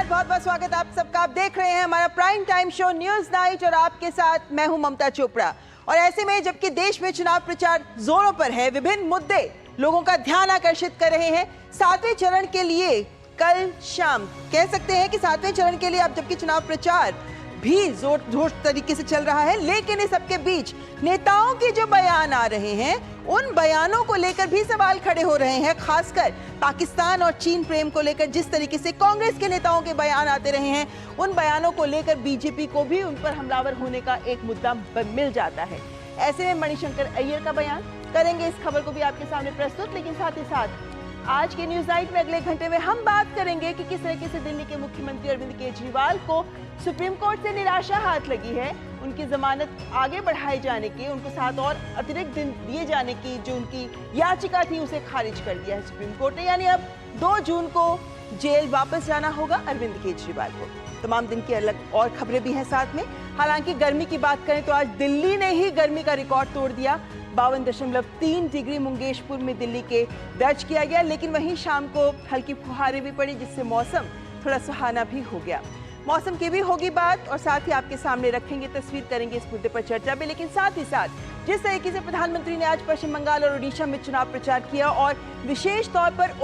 नमस्कार, बहुत बहुत स्वागत आप सबका। आप देख रहे हैं हमारा prime time show news night और आपके साथ मैं हूं ममता चोपड़ा। और ऐसे में जबकि देश में चुनाव प्रचार जोरों पर है, विभिन्न मुद्दे लोगों का ध्यान आकर्षित कर रहे हैं। 7वें चरण के लिए कल शाम कह सकते हैं कि 7वें चरण के लिए अब जबकि चुनाव प्रचार भी जोर तरीके से चल रहा है, लेकिन इस सबके बीच नेताओं के जो बयान आ रहे हैं उन बयानों को लेकर भी सवाल खड़े हो रहे हैं। खासकर पाकिस्तान और चीन प्रेम को लेकर जिस तरीके से कांग्रेस के नेताओं के बयान आते रहे हैं, उन बयानों को लेकर बीजेपी को भी उन पर हमलावर होने का एक मुद्दा मिल जाता है। ऐसे में मणिशंकर अय्यर का बयान करेंगे, इस खबर को भी आपके सामने प्रस्तुत। लेकिन साथ ही साथ आज के न्यूज नाइट में अगले घंटे में हम बात करेंगे कि किस तरीके से दिल्ली के मुख्यमंत्री अरविंद केजरीवाल को सुप्रीम कोर्ट से निराशा हाथ लगी है। उनकी जमानत आगे बढ़ाए जाने की, उनको 7 और अतिरिक्त दिन दिए जाने की जो उनकी याचिका थी उसे खारिज कर दिया है सुप्रीम कोर्ट ने। यानी अब 2 जून को जेल वापस जाना होगा अरविंद केजरीवाल को। तमाम दिन की अलग और खबरें भी हैं साथ में। हालांकि गर्मी की बात करें तो आज दिल्ली ने ही गर्मी का रिकॉर्ड तोड़ दिया। 52.3 डिग्री मुंगेशपुर में दिल्ली के दर्ज किया गया। लेकिन वहीं शाम को हल्की फुहारें भी पड़ी, जिससे मौसम थोड़ा सुहाना भी हो गया। मौसम की भी होगी बात और साथ ही आपके सामने रखेंगे तस्वीर, करेंगे इस मुद्दे पर चर्चा भी। लेकिन साथ ही साथ जिस तरीके से प्रधानमंत्री ने आज पश्चिम बंगाल और ओडिशा में चुनाव प्रचार किया और विशेष तौर पर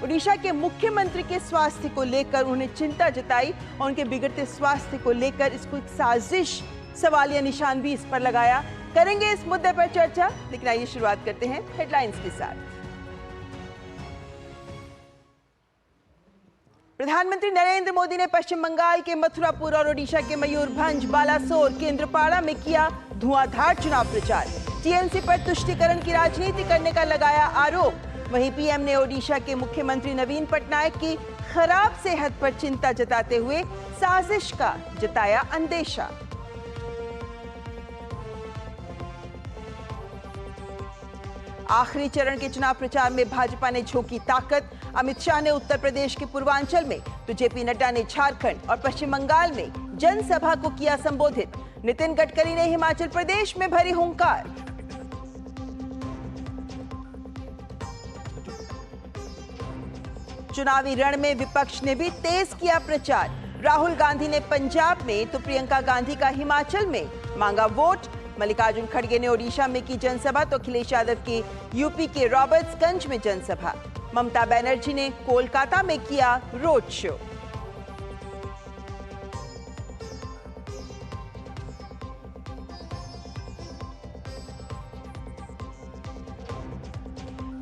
ओडिशा के मुख्यमंत्री के स्वास्थ्य को लेकर उन्हें चिंता जताई और उनके बिगड़ते स्वास्थ्य को लेकर इसको एक साजिश सवालिया निशान भी इस पर लगाया। करेंगे इस मुद्दे पर चर्चा, लेकिन आइए शुरुआत करते हैं हेडलाइंस के साथ। प्रधानमंत्री नरेंद्र मोदी ने पश्चिम बंगाल के मथुरापुर और ओडिशा के मयूरभंज, बालासोर, केंद्रपाड़ा में किया धुआंधार चुनाव प्रचार। टीएमसी पर तुष्टीकरण की राजनीति करने का लगाया आरोप। वहीं पीएम ने ओडिशा के मुख्यमंत्री नवीन पटनायक की खराब सेहत पर चिंता जताते हुए साजिश का जताया अंदेशा। आखिरी चरण के चुनाव प्रचार में भाजपा ने झोंकी ताकत। अमित शाह ने उत्तर प्रदेश के पूर्वांचल में तो जेपी नड्डा ने झारखंड और पश्चिम बंगाल में जनसभा को किया संबोधित। नितिन गडकरी ने हिमाचल प्रदेश में भरी हुंकार। चुनावी रण में विपक्ष ने भी तेज किया प्रचार। राहुल गांधी ने पंजाब में तो प्रियंका गांधी का हिमाचल में मांगा वोट। मल्लिकार्जुन खड़गे ने ओडिशा में की जनसभा तो अखिलेश यादव की यूपी के रॉबर्ट्सगंज में जनसभा। ममता बनर्जी ने कोलकाता में किया रोड शो।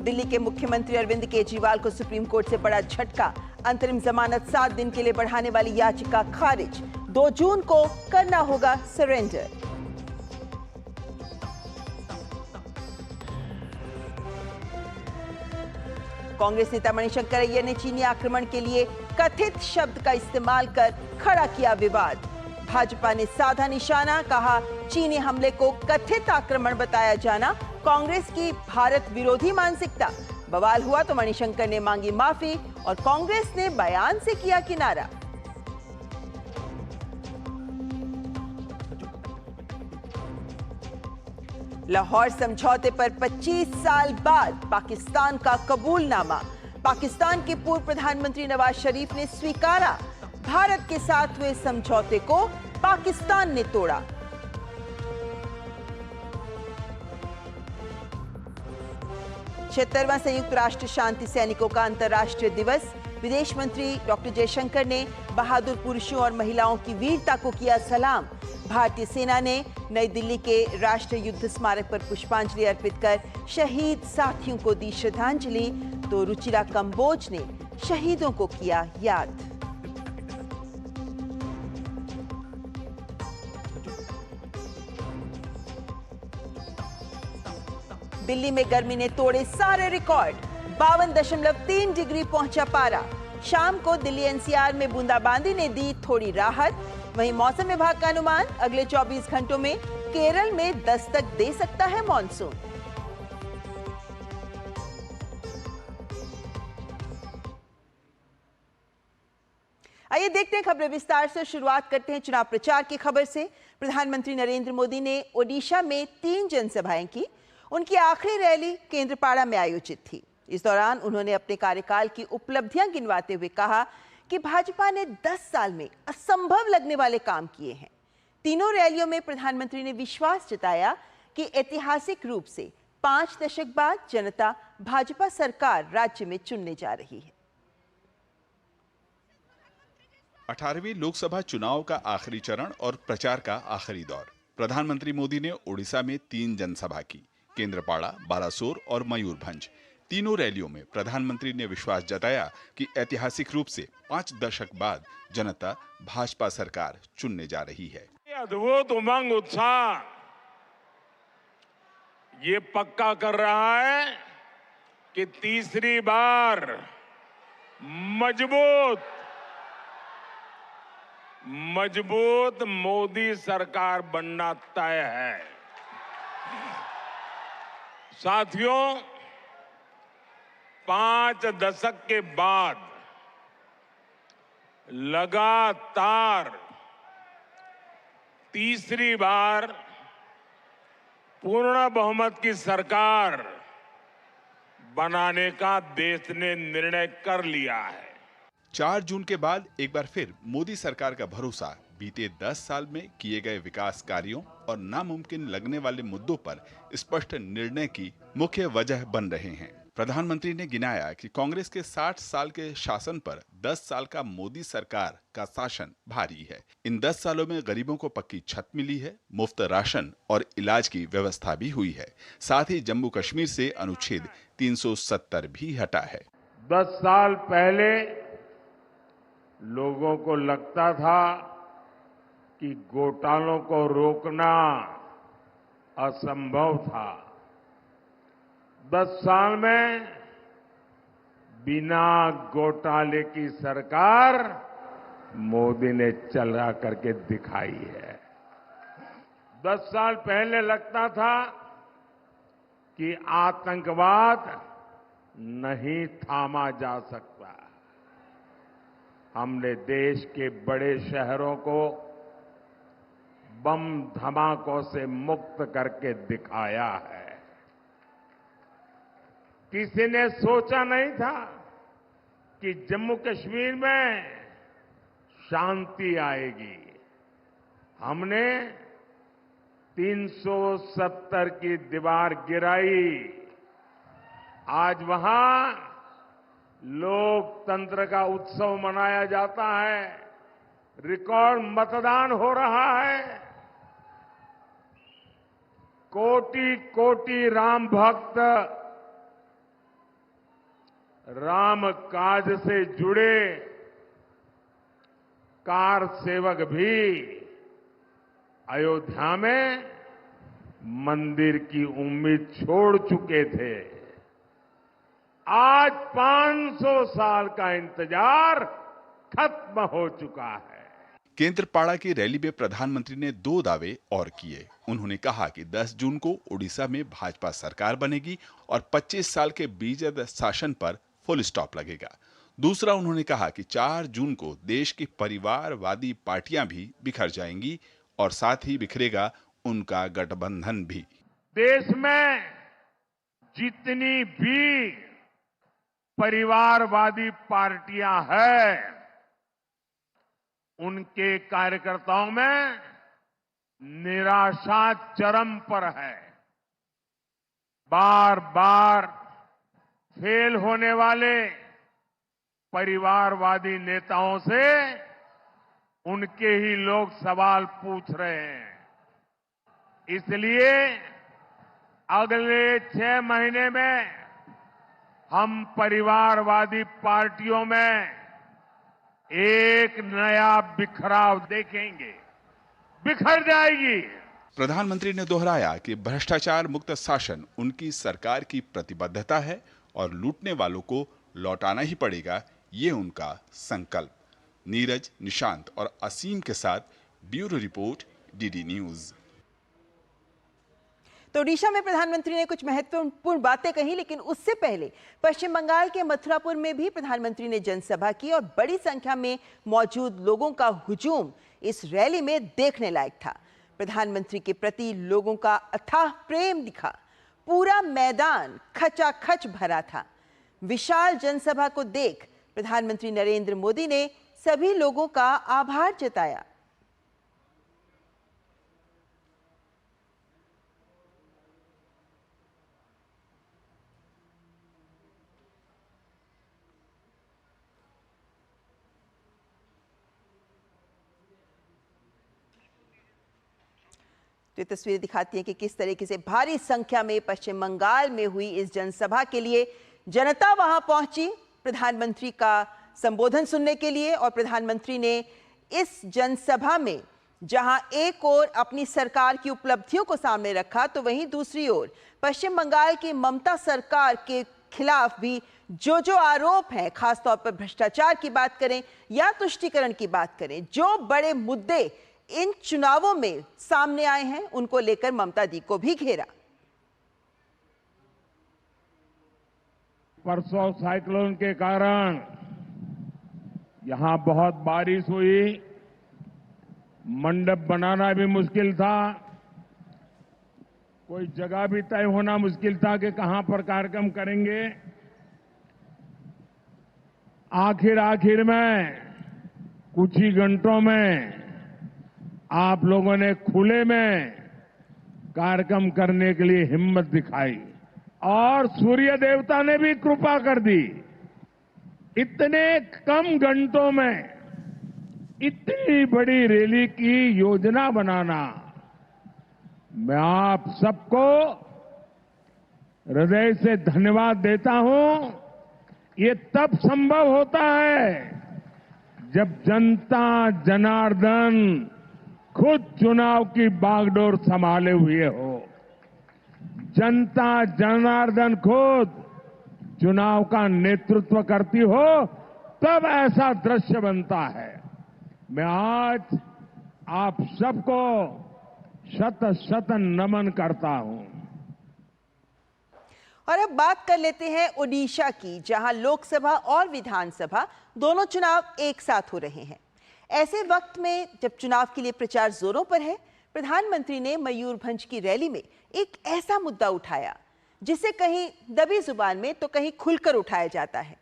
दिल्ली के मुख्यमंत्री अरविंद केजरीवाल को सुप्रीम कोर्ट से बड़ा झटका। अंतरिम जमानत 7 दिन के लिए बढ़ाने वाली याचिका खारिज। 2 जून को करना होगा सरेंडर। कांग्रेस नेता मणिशंकर अय्यर ने चीनी आक्रमण के लिए कथित शब्द का इस्तेमाल कर खड़ा किया विवाद। भाजपा ने साधा निशाना, कहा चीनी हमले को कथित आक्रमण बताया जाना कांग्रेस की भारत विरोधी मानसिकता। बवाल हुआ तो मणिशंकर ने मांगी माफी और कांग्रेस ने बयान से किया किनारा। लाहौर समझौते पर 25 साल बाद पाकिस्तान का कबूलनामा। पाकिस्तान के पूर्व प्रधानमंत्री नवाज शरीफ ने स्वीकारा भारत के साथ हुए समझौते को पाकिस्तान ने तोड़ा। छिहत्तरवां संयुक्त राष्ट्र शांति सैनिकों का अंतर्राष्ट्रीय दिवस। विदेश मंत्री डॉक्टर जयशंकर ने बहादुर पुरुषों और महिलाओं की वीरता को किया सलाम। भारतीय सेना ने नई दिल्ली के राष्ट्रीय युद्ध स्मारक पर पुष्पांजलि अर्पित कर शहीद साथियों को दी श्रद्धांजलि तो रुचिरा कंबोज ने शहीदों को किया याद। दिल्ली में गर्मी ने तोड़े सारे रिकॉर्ड। 52.3 डिग्री पहुंचा पारा। शाम को दिल्ली एनसीआर में बूंदाबांदी ने दी थोड़ी राहत। वहीं मौसम विभाग का अनुमान, अगले 24 घंटों में केरल में दस्तक दे सकता है मॉनसून। आइए देखते हैं खबरें विस्तार से। शुरुआत करते हैं चुनाव प्रचार की खबर से। प्रधानमंत्री नरेंद्र मोदी ने ओडिशा में 3 जनसभाएं की। उनकी आखिरी रैली केंद्रपाड़ा में आयोजित थी। इस दौरान उन्होंने अपने कार्यकाल की उपलब्धियां गिनवाते हुए कहा कि भाजपा ने 10 साल में असंभव लगने वाले काम किए हैं। तीनों रैलियों में प्रधानमंत्री ने विश्वास जताया कि ऐतिहासिक रूप से 5 दशक बाद जनता भाजपा सरकार राज्य में चुनने जा रही है। 18वीं लोकसभा चुनाव का आखिरी चरण और प्रचार का आखिरी दौर। प्रधानमंत्री मोदी ने ओडिशा में 3 जनसभा की, केंद्रपाड़ा, बालासोर और मयूरभंज। तीनों रैलियों में प्रधानमंत्री ने विश्वास जताया कि ऐतिहासिक रूप से 5 दशक बाद जनता भाजपा सरकार चुनने जा रही है। अद्भुत उमंग उत्साह ये पक्का कर रहा है कि तीसरी बार मजबूत मोदी सरकार बनना तय है। साथियों, 5 दशक के बाद लगातार तीसरी बार पूर्ण बहुमत की सरकार बनाने का देश ने निर्णय कर लिया है। 4 जून के बाद एक बार फिर मोदी सरकार का भरोसा बीते 10 साल में किए गए विकास कार्यों और नामुमकिन लगने वाले मुद्दों पर स्पष्ट निर्णय की मुख्य वजह बन रहे हैं। प्रधानमंत्री ने गिनाया कि कांग्रेस के 60 साल के शासन पर 10 साल का मोदी सरकार का शासन भारी है। इन 10 सालों में गरीबों को पक्की छत मिली है, मुफ्त राशन और इलाज की व्यवस्था भी हुई है। साथ ही जम्मू कश्मीर से अनुच्छेद 370 भी हटा है। 10 साल पहले लोगों को लगता था कि घोटालों को रोकना असंभव था। 10 साल में बिना घोटाले की सरकार मोदी ने चला करके दिखाई है। 10 साल पहले लगता था कि आतंकवाद नहीं थामा जा सकता। हमने देश के बड़े शहरों को बम धमाकों से मुक्त करके दिखाया है। किसी ने सोचा नहीं था कि जम्मू कश्मीर में शांति आएगी। हमने 370 की दीवार गिराई। आज वहां लोकतंत्र का उत्सव मनाया जाता है। रिकॉर्ड मतदान हो रहा है। कोटि कोटि राम भक्त राम काज से जुड़े कार सेवक भी अयोध्या में मंदिर की उम्मीद छोड़ चुके थे। आज 500 साल का इंतजार खत्म हो चुका है। केंद्रपाड़ा की रैली में प्रधानमंत्री ने 2 दावे और किए। उन्होंने कहा कि 10 जून को ओडिशा में भाजपा सरकार बनेगी और 25 साल के बीजेपी शासन पर फुल स्टॉप लगेगा। दूसरा, उन्होंने कहा कि 4 जून को देश की परिवारवादी पार्टियां भी बिखर जाएंगी और साथ ही बिखरेगा उनका गठबंधन भी। देश में जितनी भी परिवारवादी पार्टियां हैं, उनके कार्यकर्ताओं में निराशा चरम पर है। बार बार फेल होने वाले परिवारवादी नेताओं से उनके ही लोग सवाल पूछ रहे हैं। इसलिए अगले 6 महीने में हम परिवारवादी पार्टियों में एक नया बिखराव देखेंगे। बिखर जाएगी। प्रधानमंत्री ने दोहराया कि भ्रष्टाचार मुक्त शासन उनकी सरकार की प्रतिबद्धता है और लूटने वालों को लौटाना ही पड़ेगा, ये उनका संकल्प। नीरज, निशांत और असीम के साथ ब्यूरो रिपोर्ट, डीडी न्यूज। तो ओडिशा में प्रधानमंत्री ने कुछ महत्वपूर्ण बातें कही, लेकिन उससे पहले पश्चिम बंगाल के मथुरापुर में भी प्रधानमंत्री ने जनसभा की और बड़ी संख्या में मौजूद लोगों का हुजूम इस रैली में देखने लायक था। प्रधानमंत्री के प्रति लोगों का अथाह प्रेम दिखा। पूरा मैदान खचाखच भरा था। विशाल जनसभा को देख प्रधानमंत्री नरेंद्र मोदी ने सभी लोगों का आभार जताया। तो ये तस्वीरें दिखाती हैं कि किस तरीके से भारी संख्या में पश्चिम बंगाल में हुई इस जनसभा के लिए जनता वहां पहुंची प्रधानमंत्री का संबोधन सुनने के लिए। और प्रधानमंत्री ने इस जनसभा में जहां एक ओर अपनी सरकार की उपलब्धियों को सामने रखा, तो वहीं दूसरी ओर पश्चिम बंगाल की ममता सरकार के खिलाफ भी जो आरोप हैं, खासतौर पर भ्रष्टाचार की बात करें या तुष्टीकरण की बात करें, जो बड़े मुद्दे इन चुनावों में सामने आए हैं, उनको लेकर ममता दी को भी घेरा। परसों साइक्लोन के कारण यहां बहुत बारिश हुई, मंडप बनाना भी मुश्किल था, कोई जगह भी तय होना मुश्किल था कि कहां पर कार्यक्रम करेंगे। आखिर में कुछ ही घंटों में आप लोगों ने खुले में कार्यक्रम करने के लिए हिम्मत दिखाई और सूर्य देवता ने भी कृपा कर दी। इतने कम घंटों में इतनी बड़ी रैली की योजना बनाना, मैं आप सबको हृदय से धन्यवाद देता हूं। ये तब संभव होता है जब जनता जनार्दन खुद चुनाव की बागडोर संभाले हुए हो, जनता जनार्दन खुद चुनाव का नेतृत्व करती हो, तब ऐसा दृश्य बनता है। मैं आज आप सबको शत शत नमन करता हूं। और अब बात कर लेते हैं ओडिशा की, जहां लोकसभा और विधानसभा दोनों चुनाव एक साथ हो रहे हैं। ऐसे वक्त में जब चुनाव के लिए प्रचार जोरों पर है, प्रधानमंत्री ने मयूरभंज की रैली में एक ऐसा मुद्दा उठाया जिसे कहीं दबी जुबान में तो कहीं खुलकर उठाया जाता है।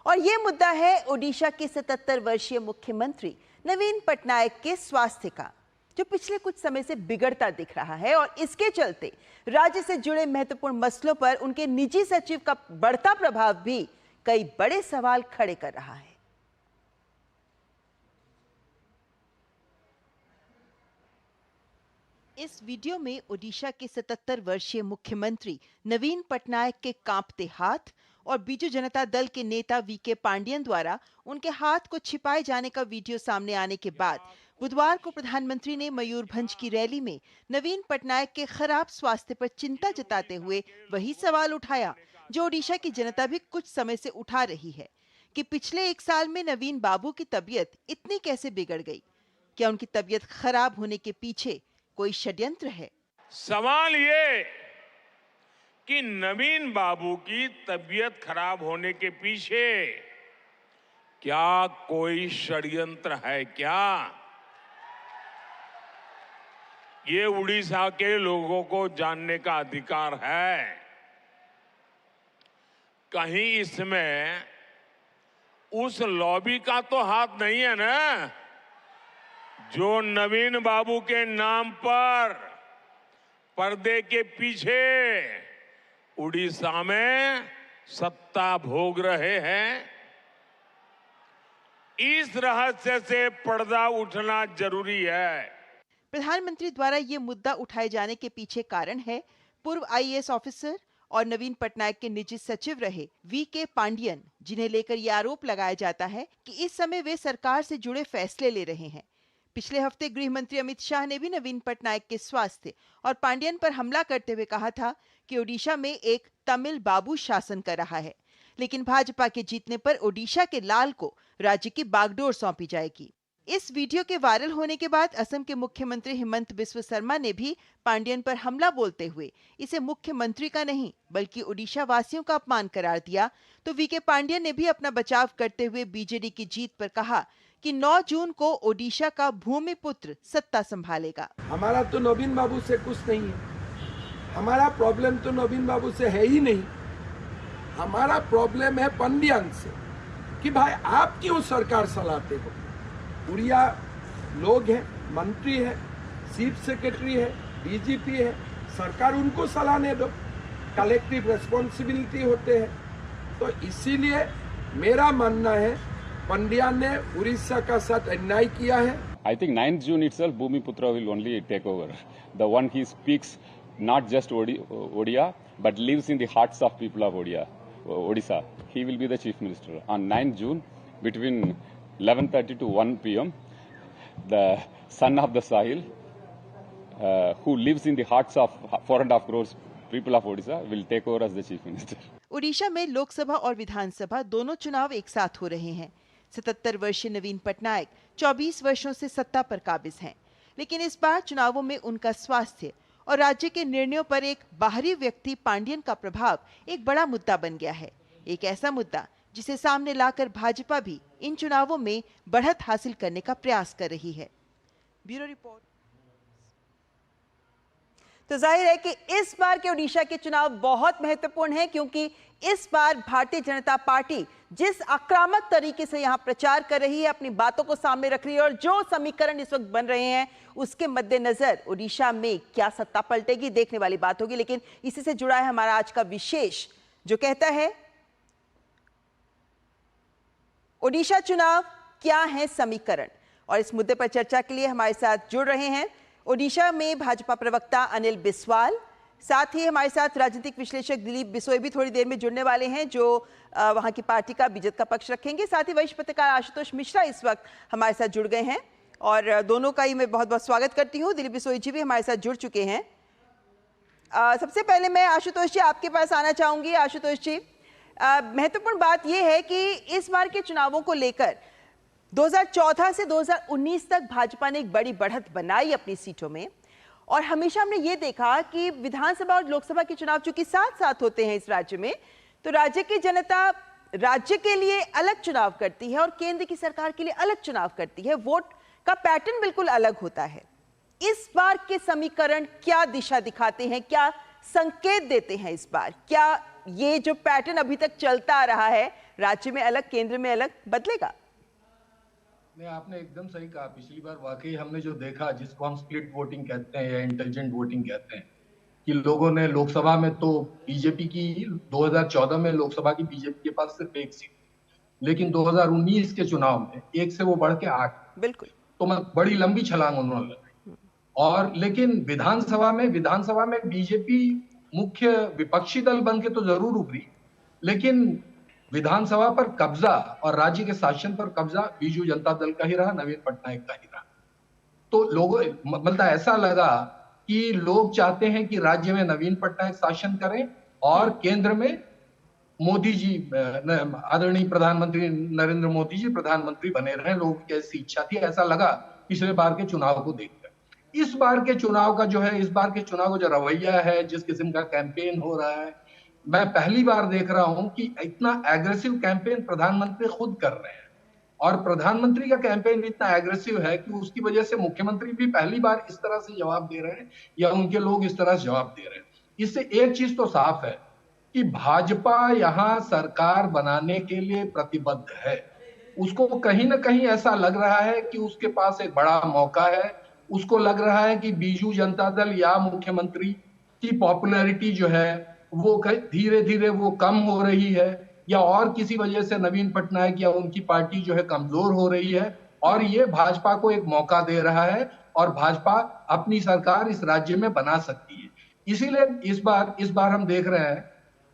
और ये मुद्दा है ओडिशा के 77 वर्षीय मुख्यमंत्री नवीन पटनायक के स्वास्थ्य का, जो पिछले कुछ समय से बिगड़ता दिख रहा है। और इसके चलते राज्य से जुड़े महत्वपूर्ण मसलों पर उनके निजी सचिव का बढ़ता प्रभाव भी कई बड़े सवाल खड़े कर रहा है। इस वीडियो में ओडिशा के 77 वर्षीय मुख्यमंत्री नवीन पटनायक के कांपते हाथ और बीजू जनता दल के नेता वीके पांडियन द्वारा उनके हाथ को छिपाए जाने का वीडियो सामने आने के बाद बुधवार को प्रधानमंत्री ने मयूरभंज की रैली में नवीन पटनायक के खराब स्वास्थ्य पर चिंता जताते हुए वही सवाल उठाया जो ओडिशा की जनता भी कुछ समय से उठा रही है कि पिछले एक साल में नवीन बाबू की तबीयत इतनी कैसे बिगड़ गई। क्या उनकी तबीयत खराब होने के पीछे कोई षड्यंत्र है? सवाल ये कि नवीन बाबू की तबीयत खराब होने के पीछे क्या कोई षड्यंत्र है क्या? ये उड़ीसा के लोगों को जानने का अधिकार है। कहीं इसमें उस लॉबी का तो हाथ नहीं है ना, जो नवीन बाबू के नाम पर पर्दे के पीछे उड़ीसा में सत्ता भोग रहे हैं। इस रहस्य से पर्दा उठना जरूरी है। प्रधानमंत्री द्वारा ये मुद्दा उठाए जाने के पीछे कारण है पूर्व आईएएस ऑफिसर और नवीन पटनायक के निजी सचिव रहे वीके पांडियन, जिन्हें लेकर यह आरोप लगाया जाता है कि इस समय वे सरकार से जुड़े फैसले ले रहे हैं। पिछले हफ्ते गृह मंत्री अमित शाह ने भी नवीन पटनायक के स्वास्थ्य और पांडियन पर हमला करते हुए कहा था कि ओडिशा में एक तमिल बाबू शासन कर रहा है, लेकिन भाजपा के जीतने पर ओडिशा के लाल को राज्य की बागडोर सौंपी जाएगी। इस वीडियो के वायरल होने के बाद असम के मुख्यमंत्री हिमंत बिस्व शर्मा ने भी पांडियन पर हमला बोलते हुए इसे मुख्यमंत्री का नहीं बल्कि ओडिशा वासियों का अपमान करार दिया। तो वीके पांडियन ने भी अपना बचाव करते हुए बीजेडी की जीत पर कहा कि 9 जून को ओडिशा का भूमिपुत्र सत्ता संभालेगा। हमारा तो नवीन बाबू से कुछ नहीं है, हमारा प्रॉब्लम तो नवीन बाबू से है ही नहीं, हमारा प्रॉब्लम है पांडियन से। कि भाई आप क्यों सरकार चलाते हो? उड़िया लोग हैं, मंत्री है, चीफ सेक्रेटरी है, डीजीपी है, सरकार उनको चलाने दो, कलेक्टिव रेस्पॉन्सिबिलिटी होते हैं। तो इसीलिए मेरा मानना है पंड्या ने उड़ीसा का साथ अन्याय किया है। I think 9th June itself, Bhumiputra will only take over. The one he speaks not just Odia, but lives in the hearts of people of Odisha. He will be the chief minister. On 9th June, between 11:30 to 1 p.m., the son of the Sahil, who lives in the hearts of 4.5 crores people of Odisha, will take over as the chief minister. Orissa में लोकसभा और विधानसभा दोनों चुनाव एक साथ हो रहे हैं। 77 वर्षीय नवीन पटनायक 24 वर्षों से सत्ता पर काबिज हैं, लेकिन इस बार चुनावों में उनका स्वास्थ्य और राज्य के निर्णयों पर एक बाहरी व्यक्ति पांडियन का प्रभाव एक बड़ा मुद्दा बन गया है। एक ऐसा मुद्दा जिसे सामने लाकर भाजपा भी इन चुनावों में बढ़त हासिल करने का प्रयास कर रही है। Bureau report. तो जाहिर है कि इस बार के उड़ीसा के चुनाव बहुत महत्वपूर्ण हैं, क्योंकि इस बार भारतीय जनता पार्टी जिस आक्रामक तरीके से यहां प्रचार कर रही है, अपनी बातों को सामने रख रही है, और जो समीकरण इस वक्त बन रहे हैं उसके मद्देनजर उड़ीसा में क्या सत्ता पलटेगी, देखने वाली बात होगी। लेकिन इसी से जुड़ा है हमारा आज का विशेष, जो कहता है उड़ीसा चुनाव क्या है समीकरण। और इस मुद्दे पर चर्चा के लिए हमारे साथ जुड़ रहे हैं ओडिशा में भाजपा प्रवक्ता अनिल बिस्वाल, साथ ही हमारे साथ राजनीतिक विश्लेषक दिलीप बिसोई भी थोड़ी देर में जुड़ने वाले हैं, जो वहां की पार्टी का बीजेपी का पक्ष रखेंगे। साथ ही वरिष्ठ पत्रकार आशुतोष मिश्रा इस वक्त हमारे साथ जुड़ गए हैं, और दोनों का ही मैं बहुत बहुत स्वागत करती हूँ। दिलीप बिसोई जी भी हमारे साथ जुड़ चुके हैं। सबसे पहले मैं आशुतोष जी आपके पास आना चाहूंगी। आशुतोष जी, महत्वपूर्ण बात यह है कि इस बार के चुनावों को लेकर 2014 से 2019 तक भाजपा ने एक बड़ी बढ़त बनाई अपनी सीटों में, और हमेशा हमने ये देखा कि विधानसभा और लोकसभा के चुनाव चूंकि साथ साथ होते हैं इस राज्य में, तो राज्य की जनता राज्य के लिए अलग चुनाव करती है और केंद्र की सरकार के लिए अलग चुनाव करती है। वोट का पैटर्न बिल्कुल अलग होता है। इस बार के समीकरण क्या दिशा दिखाते हैं, क्या संकेत देते हैं इस बार? क्या ये जो पैटर्न अभी तक चलता आ रहा है, राज्य में अलग केंद्र में अलग, बदलेगा? नहीं, आपने एकदम सही कहा। पिछली बार वाकई हमने जो देखा, जिसको हम स्प्लिट वोटिंग कहते हैं या इंटेलिजेंट वोटिंग कहते हैं, कि लोगों ने लोकसभा में तो बीजेपी की 2014 में लोकसभा की बीजेपी के पास सिर्फ एक सीट, लेकिन 2019 के चुनाव में एक से वो बढ़ के 8, बिल्कुल, तो बड़ी लंबी छलांग उन्होंने लगाई। और लेकिन विधानसभा में बीजेपी मुख्य विपक्षी दल बन के तो जरूर उभरी, लेकिन विधानसभा पर कब्जा और राज्य के शासन पर कब्जा बीजू जनता दल का ही रहा, नवीन पटनायक का ही रहा। तो लोगों मतलब ऐसा लगा कि लोग चाहते हैं कि राज्य में नवीन पटनायक शासन करें और केंद्र में मोदी जी, आदरणीय प्रधानमंत्री नरेंद्र मोदी जी प्रधानमंत्री बने रहें। लोगों की ऐसी इच्छा थी, ऐसा लगा पिछले बार के चुनाव को देखकर। इस बार के चुनाव का जो रवैया है, जिस किस्म का कैंपेन हो रहा है, मैं पहली बार देख रहा हूं कि इतना एग्रेसिव कैंपेन प्रधानमंत्री खुद कर रहे हैं। और प्रधानमंत्री का कैंपेन इतना एग्रेसिव है कि उसकी वजह से मुख्यमंत्री भी पहली बार इस तरह से जवाब दे रहे हैं, या उनके लोग इस तरह से जवाब दे रहे हैं। इससे एक चीज तो साफ है कि भाजपा यहां सरकार बनाने के लिए प्रतिबद्ध है। उसको कहीं ना कहीं ऐसा लग रहा है कि उसके पास एक बड़ा मौका है। उसको लग रहा है कि बीजू जनता दल या मुख्यमंत्री की पॉपुलैरिटी जो है वो धीरे धीरे वो कम हो रही है, या और किसी वजह से नवीन पटनायक या उनकी पार्टी जो है कमजोर हो रही है, और ये भाजपा को एक मौका दे रहा है और भाजपा अपनी सरकार इस राज्य में बना सकती है। इसीलिए इस बार हम देख रहे हैं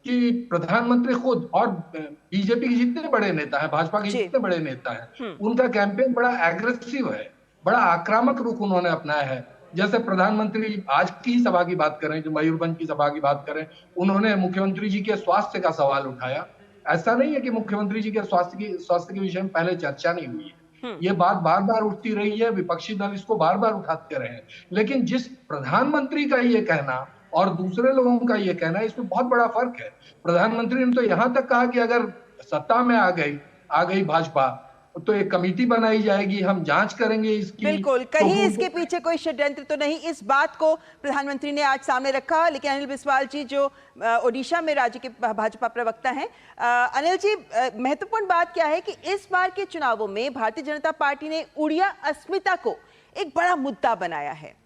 कि प्रधानमंत्री खुद और बीजेपी के जितने बड़े नेता हैं, भाजपा के जितने बड़े नेता हैं, उनका कैंपेन बड़ा एग्रेसिव है, बड़ा आक्रामक रुख उन्होंने अपनाया है। जैसे प्रधानमंत्री आज की सभा की बात करें, जो मयूरभंज की सभा की बात करें, उन्होंने मुख्यमंत्री जी के स्वास्थ्य का सवाल उठाया। ऐसा नहीं है कि मुख्यमंत्री जी के स्वास्थ्य के विषय में पहले चर्चा नहीं हुई है, ये बात बार बार उठती रही है, विपक्षी दल इसको बार बार उठाते रहे हैं। लेकिन जिस प्रधानमंत्री का ये कहना और दूसरे लोगों का ये कहना, इसमें बहुत बड़ा फर्क है। प्रधानमंत्री ने तो यहां तक कहा कि अगर सत्ता में आ गई भाजपा तो एक कमेटी बनाई जाएगी, हम जांच करेंगे इसकी। बिल्कुल, कहीं इसके पीछे कोई षड्यंत्र तो नहीं, इस बात को प्रधानमंत्री ने आज सामने रखा। लेकिन अनिल बिस्वाल जी जो ओडिशा में राज्य के भाजपा प्रवक्ता हैं, अनिल जी, महत्वपूर्ण बात क्या है कि इस बार के चुनावों में भारतीय जनता पार्टी ने उड़िया अस्मिता को एक बड़ा मुद्दा बनाया है।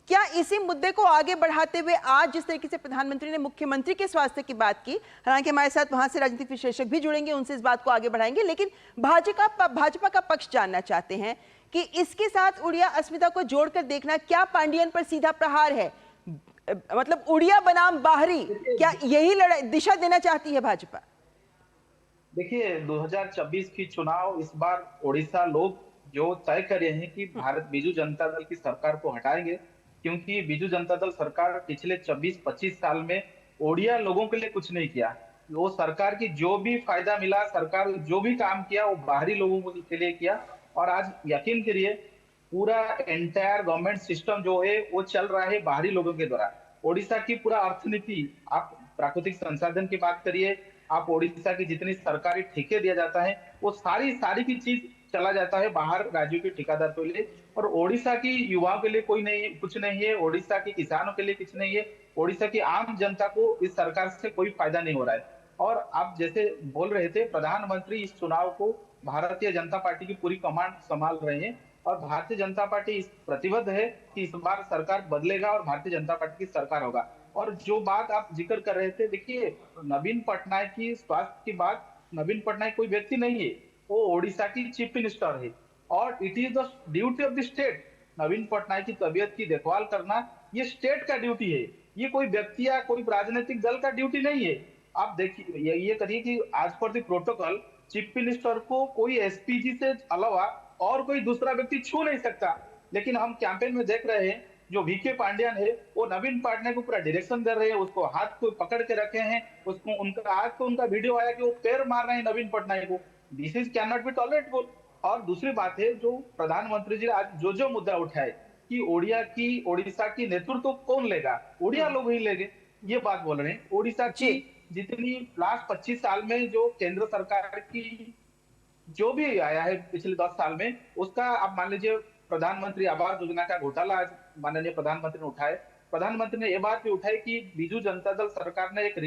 क्या इसी मुद्दे को आगे बढ़ाते हुए आज जिस तरीके से प्रधानमंत्री ने मुख्यमंत्री के स्वास्थ्य की बात की, हालांकि हमारे साथ वहां से राजनीतिक विश्लेषक भी जुड़ेंगे, उनसे इस बात को आगे बढ़ाएंगे, लेकिन भाजपा का पक्ष जानना चाहते हैं कि इसके साथ उड़िया अस्मिता को जोड़कर देखना क्या पांडियन पर सीधा प्रहार है? मतलब उड़िया बनाम बाहरी, क्या यही लड़ाई दिशा देना चाहती है भाजपा? देखिए, 2024 की चुनाव इस बार ओडिशा लोग जो तय कर रहे हैं कि भारत बीजू जनता दल की सरकार को हटाएंगे, क्योंकि बीजू जनता दल सरकार पिछले 24-25 साल में ओडिया लोगों के लिए कुछ नहीं किया। वो सरकार की जो भी फायदा मिला, सरकार जो भी काम किया वो बाहरी लोगों के लिए किया। और आज यकीन करिए, पूरा एंटायर गवर्नमेंट सिस्टम जो है वो चल रहा है बाहरी लोगों के द्वारा। ओडिशा की पूरा अर्थनीति, आप प्राकृतिक संसाधन की बात करिए, आप ओडिशा की जितनी सरकारी ठेके दिया जाता है, वो सारी की चीज चला जाता है बाहर राज्यों के ठेकेदार के लिए। और ओडिशा की युवाओं के लिए कुछ नहीं है, ओडिशा के किसानों के लिए कुछ नहीं है, ओडिशा की आम जनता को इस सरकार से कोई फायदा नहीं हो रहा है। और आप जैसे बोल रहे थे, प्रधानमंत्री इस चुनाव को भारतीय जनता पार्टी की पूरी कमांड संभाल रहे हैं और भारतीय जनता पार्टी इस प्रतिबद्ध है कि इस बार सरकार बदलेगा और भारतीय जनता पार्टी की सरकार होगा। और जो बात आप जिक्र कर रहे थे, देखिए, नवीन पटनायक की स्वास्थ्य की बात, नवीन पटनायक कोई व्यक्ति नहीं है, वो ओडिशा की चीफ मिनिस्टर है और it is the duty of the state. Naveen Patnaik की तबीयत की देखभाल करना ये स्टेट का ड्यूटी है, ये कोई व्यक्ति या कोई राजनीतिक दल का ड्यूटी नहीं है। आप देखिए, ये करिए कि आज पर द प्रोटोकॉल चीफ मिनिस्टर को कोई एसपीजी से अलावा और कोई दूसरा व्यक्ति छू नहीं सकता। लेकिन हम कैंपेन में देख रहे हैं, जो वीके पांड्यन है वो नवीन पटनायक को पूरा डायरेक्शन दे रहे हैं, उसको हाथ को पकड़ के रखे हैं, उसको उनका आज तो उनका वीडियो आया कि वो पैर मार रहे हैं नवीन पटनायक को। This is can not be tolerable. और दूसरी बात है, जो प्रधानमंत्री जी आज जो मुद्दा उठाए कि ओडिशा की नेतृत्व कौन लेगा, ओडिया लोग ही लेंगे, ये बात बोल रहे हैं। ओडिशा की जितनी लास्ट 25 साल में जो केंद्र सरकार की जो भी आया है पिछले 10 साल में, उसका आप मान लीजिए प्रधानमंत्री आवास योजना का घोटाला आज माननीय प्रधानमंत्री ने उठाए। प्रधानमंत्री ने यह बात भी उठाई कि बीजू जनता दल सरकार ने एक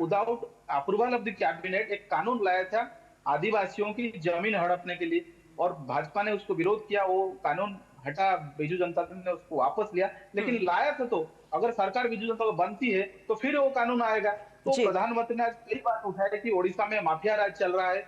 without approval of the cabinet एक कानून लाया था आदिवासियों की जमीन हड़पने के लिए, और भाजपा ने उसको विरोध किया, वो कानून हटा, बीजू जनता दल ने उसको वापस लिया। लेकिन लाया था, तो अगर सरकार बीजू जनता दल बनती है तो फिर वो कानून आएगा। तो प्रधानमंत्री ने आज कई बात उठाई कि ओडिशा में माफिया राज चल रहा है।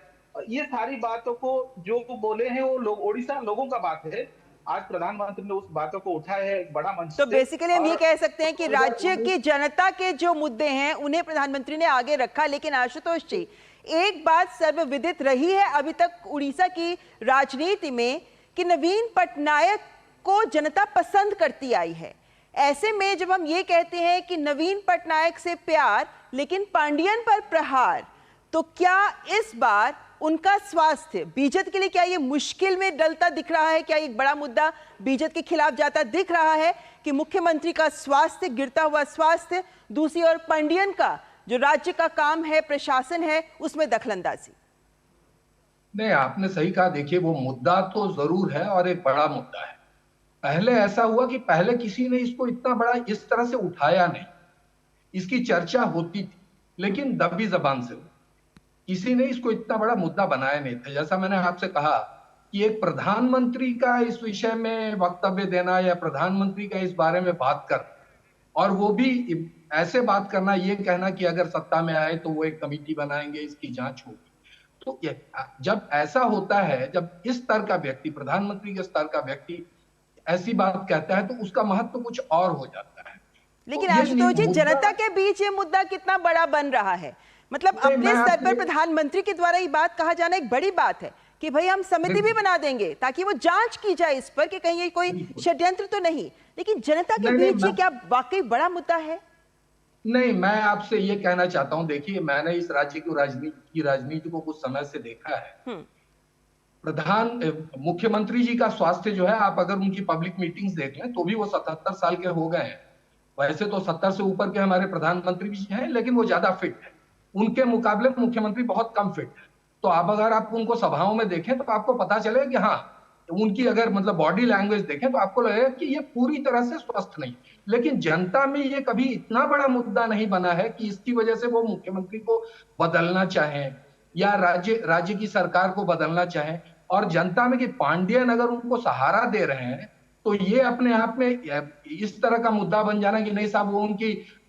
ये सारी बातों को जो बोले हैं वो लोग, ओडिशा लोगों का बात है। आज प्रधानमंत्री ने उस बातों को उठाया है एक बड़ा मंच। तो बेसिकली हम ये कह सकते हैं कि राज्य की जनता के जो मुद्दे हैं उन्हें प्रधानमंत्री ने आगे रखा। लेकिन आशुतोष जी, एक बात सर्वविदित रही है अभी तक उड़ीसा की राजनीति में कि नवीन पटनायक को जनता पसंद करती आई है। ऐसे में जब हम ये कहते हैं कि नवीन पटनायक से प्यार लेकिन पांडियन पर प्रहार, तो क्या इस बार उनका स्वास्थ्य बीजेपी के लिए क्या ये मुश्किल में डलता दिख रहा है? क्या एक बड़ा मुद्दा बीजेपी के खिलाफ जाता दिख रहा है कि मुख्यमंत्री का स्वास्थ्य, गिरता हुआ स्वास्थ्य, दूसरी ओर पांडियन का जो राज्य का काम है, प्रशासन है, उसमें दखलंदाजी? नहीं, आपने सही कहा। देखिए, वो मुद्दा तो जरूर है और एक बड़ा मुद्दा है। पहले ऐसा हुआ कि पहले किसी ने इसको इतना बड़ा इस तरह से उठाया नहीं, इसकी चर्चा होती थी लेकिन दबी जबान से, किसी ने इसको इतना बड़ा मुद्दा बनाया नहीं था। जैसा मैंने आपसे कहा कि एक प्रधानमंत्री का इस विषय में वक्तव्य देना या प्रधानमंत्री का इस बारे में बात करना, और वो भी ऐसे बात करना, ये कहना कि अगर सत्ता में आए तो वो एक कमेटी बनाएंगे, इसकी जांच होगी। तो जब ऐसा होता है, जब इस स्तर का व्यक्ति, प्रधानमंत्री के स्तर का व्यक्ति ऐसी बात कहता है, तो उसका महत्व कुछ और हो जाता है। लेकिन आशुतोष जी, जनता के बीच ये मुद्दा कितना बड़ा बन रहा है? मतलब अपने स्तर पर प्रधानमंत्री के द्वारा ये बात कहा जाना एक बड़ी बात है कि भाई हम समिति भी बना देंगे ताकि वो जांच की जाए इस पर कि कहीं ये कोई षड्यंत्र तो नहीं। लेकिन जनता के बीच ये क्या वाकई बड़ा मुद्दा है? नहीं, मैं आपसे ये कहना चाहता हूं, देखिए, मैंने इस राज्य की राजनीति को कुछ समय से देखा है। मुख्यमंत्री जी का स्वास्थ्य जो है, आप अगर उनकी पब्लिक मीटिंग्स देख लें तो भी वो 77 साल के हो गए हैं। वैसे तो 70 से ऊपर के हमारे प्रधानमंत्री भी हैं, लेकिन वो ज्यादा फिट है। उनके मुकाबले मुख्यमंत्री बहुत कम फिट है। तो आप अगर आप उनको सभाओं में देखें तो आपको पता चलेगा कि हाँ, उनकी अगर मतलब बॉडी लैंग्वेज देखें तो आपको लगेगा कि ये पूरी तरह से स्वस्थ नहीं। लेकिन जनता में ये कभी इतना बड़ा मुद्दा नहीं बना है कि इसकी वजह से वो मुख्यमंत्री को बदलना चाहें या राज्य की सरकार को बदलना चाहें। और जनता में कि पांडियन अगर उनको सहारा दे रहे हैं तो ये अपने आप में इस तरह का मुद्दा बन जाना कि नहीं साहब वो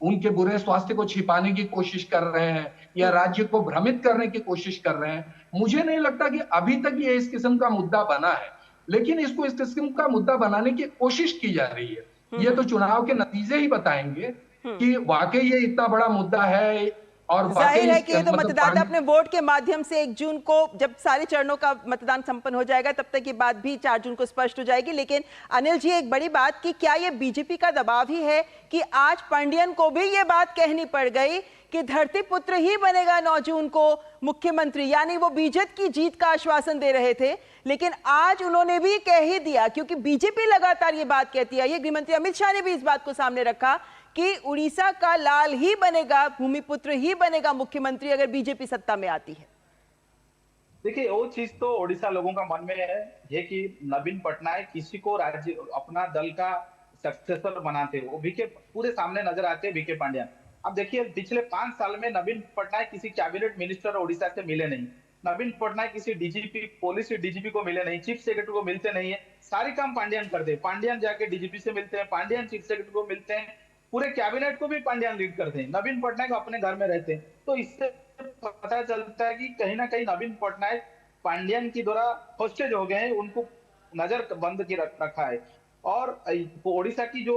उनके बुरे स्वास्थ्य को छिपाने की कोशिश कर रहे हैं या राज्य को भ्रमित करने की कोशिश कर रहे हैं। मुझे नहीं लगता कि अभी तक ये इस किस्म का मुद्दा बना है, लेकिन इसको इस किस्म का मुद्दा बनाने की कोशिश की जा रही है। ये तो चुनाव के नतीजे ही बताएंगे कि वाकई ये इतना बड़ा मुद्दा है। और जाहिर है कि ये तो मतदाता अपने वोट के माध्यम से 1 जून को जब सारे चरणों का मतदान संपन्न हो जाएगा तब तक ये बात भी 4 जून को स्पष्ट हो जाएगी। लेकिन अनिल जी, एक बड़ी बात कि क्या ये बीजेपी का दबाव ही है कि आज पांडियन को भी ये बात कहनी पड़ गई कि धरतीपुत्र ही बनेगा 9 जून को मुख्यमंत्री, यानी वो बीजेपी की जीत का आश्वासन दे रहे थे लेकिन आज उन्होंने भी कह ही दिया, क्योंकि बीजेपी लगातार ये बात कहती है। ये गृहमंत्री अमित शाह ने भी इस बात को सामने रखा कि उड़ीसा का लाल ही बनेगा, भूमिपुत्र ही बनेगा मुख्यमंत्री अगर बीजेपी सत्ता में आती है। देखिए, वो चीज तो ओडिशा लोगों का मन में है ये कि नवीन पटनायक किसी को राज्य अपना दल का सक्सेसर बनाते वो बीके पूरे सामने नजर आते हैं बीके पांड्यन। अब देखिए, पिछले 5 साल में नवीन पटनायक किसी कैबिनेट मिनिस्टर ओडिशा से मिले नहीं, नवीन पटनायक किसी डीजीपी पुलिस डीजीपी को मिले नहीं, चीफ सेक्रेटरी को मिलते नहीं है। सारी काम पांड्यन करते हैं, पांड्यन जाके डीजीपी से मिलते हैं, पांड्यन चीफ सेक्रेटरी को मिलते हैं, पूरे कैबिनेट को भी पांड्यन लीड करते हैं, नवीन पटनायक अपने घर में रहते हैं। तो इससे पता चलता है कि कहीं ना कहीं नवीन पटनायक पांड्यन की द्वारा होस्टेज हो गए हैं, उनको नजर बंद की रखा है। और ओडिशा की जो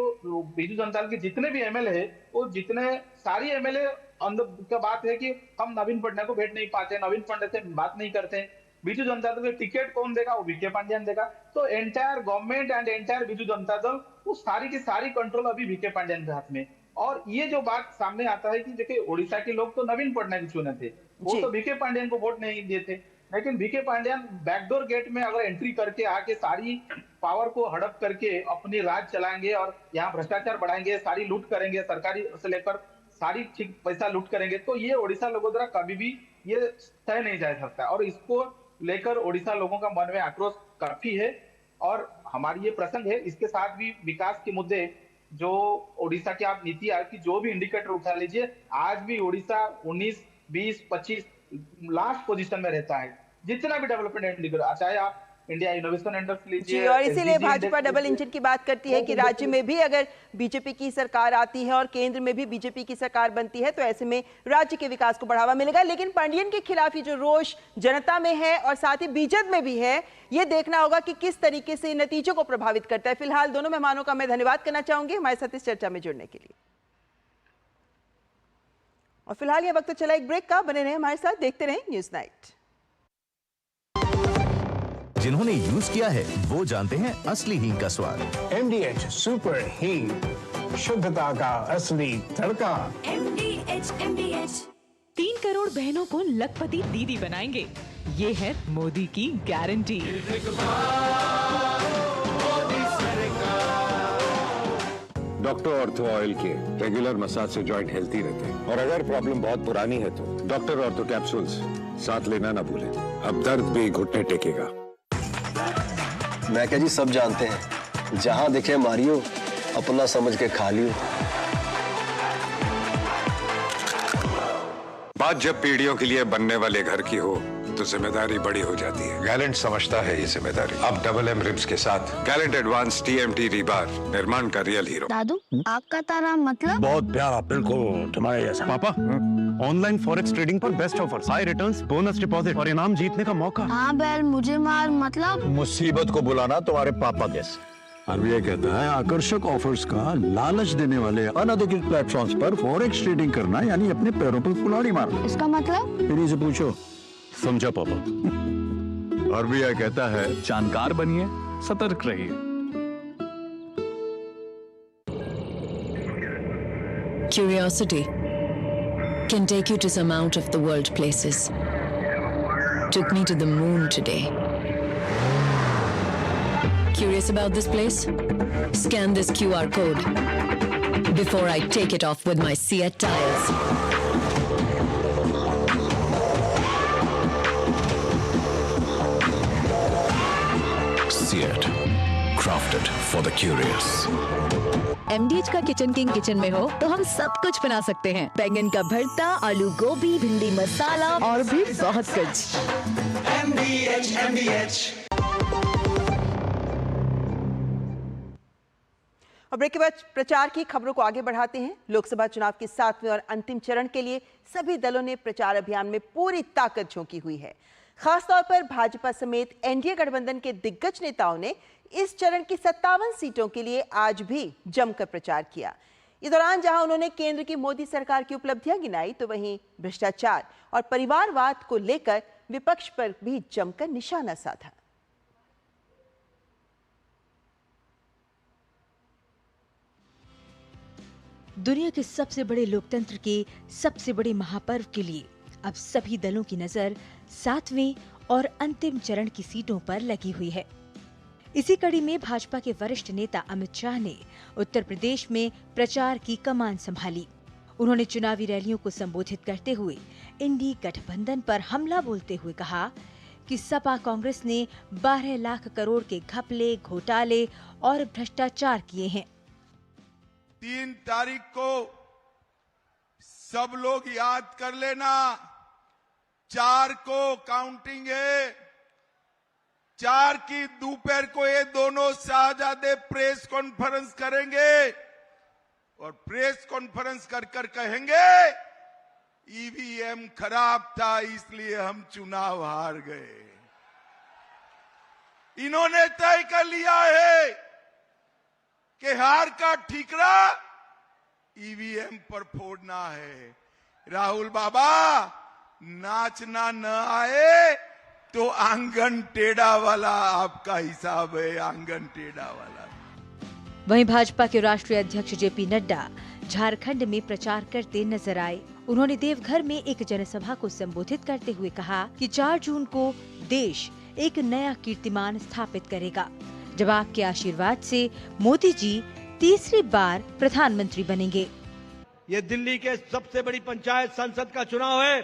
बीजू जनता दल के जितने भी एमएलए है वो जितने सारी एमएलए अंदर का बात है कि हम नवीन पटनायक को भेंट नहीं पाते, नवीन पटनायक से बात नहीं करते। बीजू जनता दल के टिकट कौन देगा? वो बीके पांड्यन देगा। तो entire government and entire Biju Janata Dal वो सारी की सारी कंट्रोल अभी बीके पांड्यन के हाथ में। और ये जो बात सामने आता है कि देखिए, ओडिशा के लोग तो नवीन पटनायक चुने थे, वो तो बीके पांड्यन को वोट नहीं दिए थे। लेकिन बीके पांड्यन बैकडोर गेट में अगर एंट्री करके आके सारी पावर को हड़प करके अपनी राज चलाएंगे और यहाँ भ्रष्टाचार बढ़ाएंगे, सारी लूट करेंगे, सरकारी से लेकर सारी ठीक पैसा लूट करेंगे, तो ये ओडिशा लोगों द्वारा कभी भी ये तय नहीं जा सकता। और इसको लेकर ओडिशा लोगों का मन में आक्रोश काफी है। और हमारी ये प्रसंग है, इसके साथ भी विकास के मुद्दे जो ओडिशा की आप नीति आयोग की जो भी इंडिकेटर उठा लीजिए, आज भी ओडिशा 19, 20, 25 लास्ट पोजीशन में रहता है जितना भी डेवलपमेंट इंडिकेटर, चाहे आप इंडिया इनोवेशन इंडेक्स लीजिए। और इसीलिए भाजपा डबल इंजन की बात करती है कि राज्य में भी अगर बीजेपी की सरकार आती है और केंद्र में भी बीजेपी की सरकार बनती है तो ऐसे में राज्य के विकास को बढ़ावा मिलेगा। लेकिन पांडियन के खिलाफ जो रोष जनता में है और साथ ही बीजेपी में भी है, ये देखना होगा कि किस तरीके से नतीजों को प्रभावित करता है। फिलहाल दोनों मेहमानों का मैं धन्यवाद करना चाहूंगी हमारे साथ इस चर्चा में जुड़ने के लिए। और फिलहाल यह वक्त तो चला एक ब्रेक का, बने रहे हमारे साथ, देखते रहें न्यूज़ नाइट। जिन्होंने यूज किया है वो जानते हैं असली हींग का स्वाद। MDH सुपर हींग, शुद्धता का असली तड़का। MDH 3 करोड़ बहनों को लखपति दीदी बनाएंगे, ये है मोदी की गारंटी। डॉक्टर ऑर्थो ऑयल के रेगुलर मसाज से जॉइंट हेल्थी रहते हैं। और अगर प्रॉब्लम बहुत पुरानी है तो डॉक्टर ऑर्थो कैप्सूल्स साथ लेना ना भूलें। अब दर्द भी घुटने टेकेगा। मैं क्या जी, सब जानते हैं, जहां दिखे मारियो, अपना समझ के खा लियो। बात जब पीढ़ियों के लिए बनने वाले घर की हो तो जिम्मेदारी बड़ी हो जाती है। गैलेंट समझता है ये जिम्मेदारी। अब डबल एम रिब्स के साथ गैलेंट एडवांस TMT रीबार, निर्माण का रियल हीरो। दादू, आपका तारा मतलब? बहुत प्यारा, बिल्कुल तुम्हारे जैसा। पापा, ऑनलाइन फॉरेक्स ट्रेडिंग पर best offers, high returns, bonus deposit और इनाम जीतने का मौका। हाँ बैल, मुझे मार मतलब? मुसीबत को बुलाना तुम्हारे पापा जैसे। आरबीआई कहता है आकर्षक ऑफर्स का लालच देने वाले अनधिकृत प्लेटफॉर्म्स पर फॉरेक्स ट्रेडिंग करना यानी अपने पैरों पर कुल्हाड़ी मारना। इसका मतलब? फिर से पूछो। समझा पापा? आरबीआई कहता है जानकार बनिए, सतर्क रहिए। Curiosity can take you to some out of the world places. Took me to the moon today. Curious about this place? Scan this QR code before I take it off with my Seat tires. for the curious. MDH का kitchen king kitchen में हो तो हम सब कुछ बना सकते हैं। बैंगन का भरता, आलू गोभी, भिंडी मसाला और भी बहुत कुछ। MDH। और ब्रेक के बाद प्रचार की खबरों को आगे बढ़ाते हैं। लोकसभा चुनाव के 7वें और अंतिम चरण के लिए सभी दलों ने प्रचार अभियान में पूरी ताकत झोंकी हुई है। खासतौर पर भाजपा समेत एनडीए गठबंधन के दिग्गज नेताओं ने इस चरण की 57 सीटों के लिए आज भी जमकर प्रचार किया। इस दौरान जहां उन्होंने केंद्र की मोदी सरकार की उपलब्धियां गिनाई, तो वहीं भ्रष्टाचार और परिवारवाद को लेकर विपक्ष पर भी जमकर निशाना साधा। दुनिया के सबसे बड़े लोकतंत्र के सबसे बड़े महापर्व के लिए अब सभी दलों की नजर 7वें और अंतिम चरण की सीटों पर लगी हुई है। इसी कड़ी में भाजपा के वरिष्ठ नेता अमित शाह ने उत्तर प्रदेश में प्रचार की कमान संभाली। उन्होंने चुनावी रैलियों को संबोधित करते हुए इंडी गठबंधन पर हमला बोलते हुए कहा कि सपा कांग्रेस ने 12 लाख करोड़ के घपले, घोटाले और भ्रष्टाचार किए हैं। 3 तारीख को सब लोग याद कर लेना, 4 को काउंटिंग है। 4 की दोपहर को ये दोनों शाहजादे प्रेस कॉन्फ्रेंस करेंगे और प्रेस कॉन्फ्रेंस कर कर कहेंगे ईवीएम खराब था इसलिए हम चुनाव हार गए। इन्होंने तय कर लिया है कि हार का ठीकरा ईवीएम पर फोड़ना है। राहुल बाबा, नाचना न आए तो आंगन टेढ़ा वाला आपका हिसाब है, आंगन टेढ़ा वाला। वहीं भाजपा के राष्ट्रीय अध्यक्ष जेपी नड्डा झारखंड में प्रचार करते नजर आए। उन्होंने देवघर में एक जनसभा को संबोधित करते हुए कहा कि 4 जून को देश एक नया कीर्तिमान स्थापित करेगा, जब आपके आशीर्वाद से मोदी जी तीसरी बार प्रधानमंत्री बनेंगे। ये दिल्ली के सबसे बड़ी पंचायत संसद का चुनाव है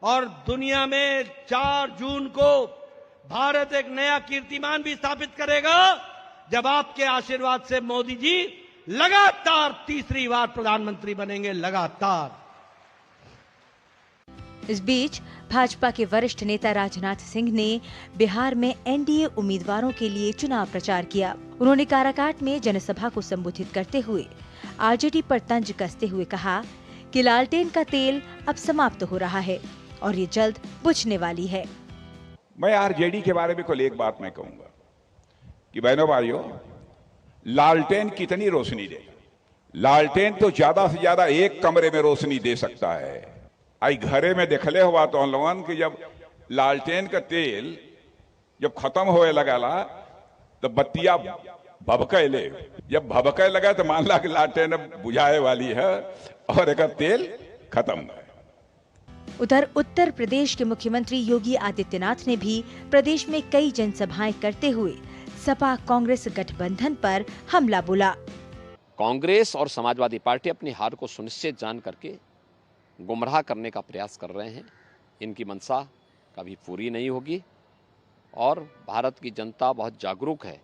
और दुनिया में 4 जून को भारत एक नया कीर्तिमान भी स्थापित करेगा, जब आपके आशीर्वाद से मोदी जी लगातार तीसरी बार प्रधानमंत्री बनेंगे, लगातार। इस बीच भाजपा के वरिष्ठ नेता राजनाथ सिंह ने बिहार में एनडीए उम्मीदवारों के लिए चुनाव प्रचार किया। उन्होंने काराकाट में जनसभा को संबोधित करते हुए आरजेडी पर तंज कसते हुए कहा कि लालटेन का तेल अब समाप्त हो रहा है और ये जल्द बुझने वाली है। मैं आरजेडी के बारे में कोई एक बात मैं कहूंगा कि बहनों भाइयों, लालटेन कितनी रोशनी दे? लालटेन तो ज्यादा से ज्यादा एक कमरे में रोशनी दे सकता है। आई घरे में देखले हुआ तो हम लोगन कि जब लालटेन का तेल जब खत्म होए लगा तो बत्तियां भभके, जब भभके लगा तो मान ला कि लालटेन अब बुझाए वाली है और एक तेल खत्म है। उधर उत्तर प्रदेश के मुख्यमंत्री योगी आदित्यनाथ ने भी प्रदेश में कई जनसभाएं करते हुए सपा कांग्रेस गठबंधन पर हमला बोला। कांग्रेस और समाजवादी पार्टी अपनी हार को सुनिश्चित जान करके गुमराह करने का प्रयास कर रहे हैं। इनकी मंशा कभी पूरी नहीं होगी और भारत की जनता बहुत जागरूक है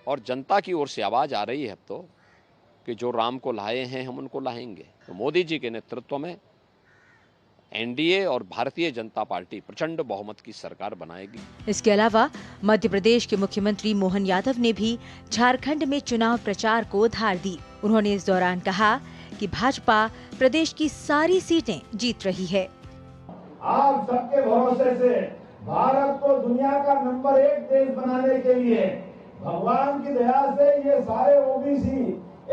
और जनता की ओर से आवाज आ रही है अब तो कि जो राम को लाए हैं हम उनको लाएंगे। तो मोदी जी के नेतृत्व में एनडीए और भारतीय जनता पार्टी प्रचंड बहुमत की सरकार बनाएगी। इसके अलावा मध्य प्रदेश के मुख्यमंत्री मोहन यादव ने भी झारखंड में चुनाव प्रचार को धार दी। उन्होंने इस दौरान कहा कि भाजपा प्रदेश की सारी सीटें जीत रही है। आप सबके भरोसे से भारत को दुनिया का नंबर 1 देश बनाने के लिए भगवान की दया से ये सारे ओबीसी,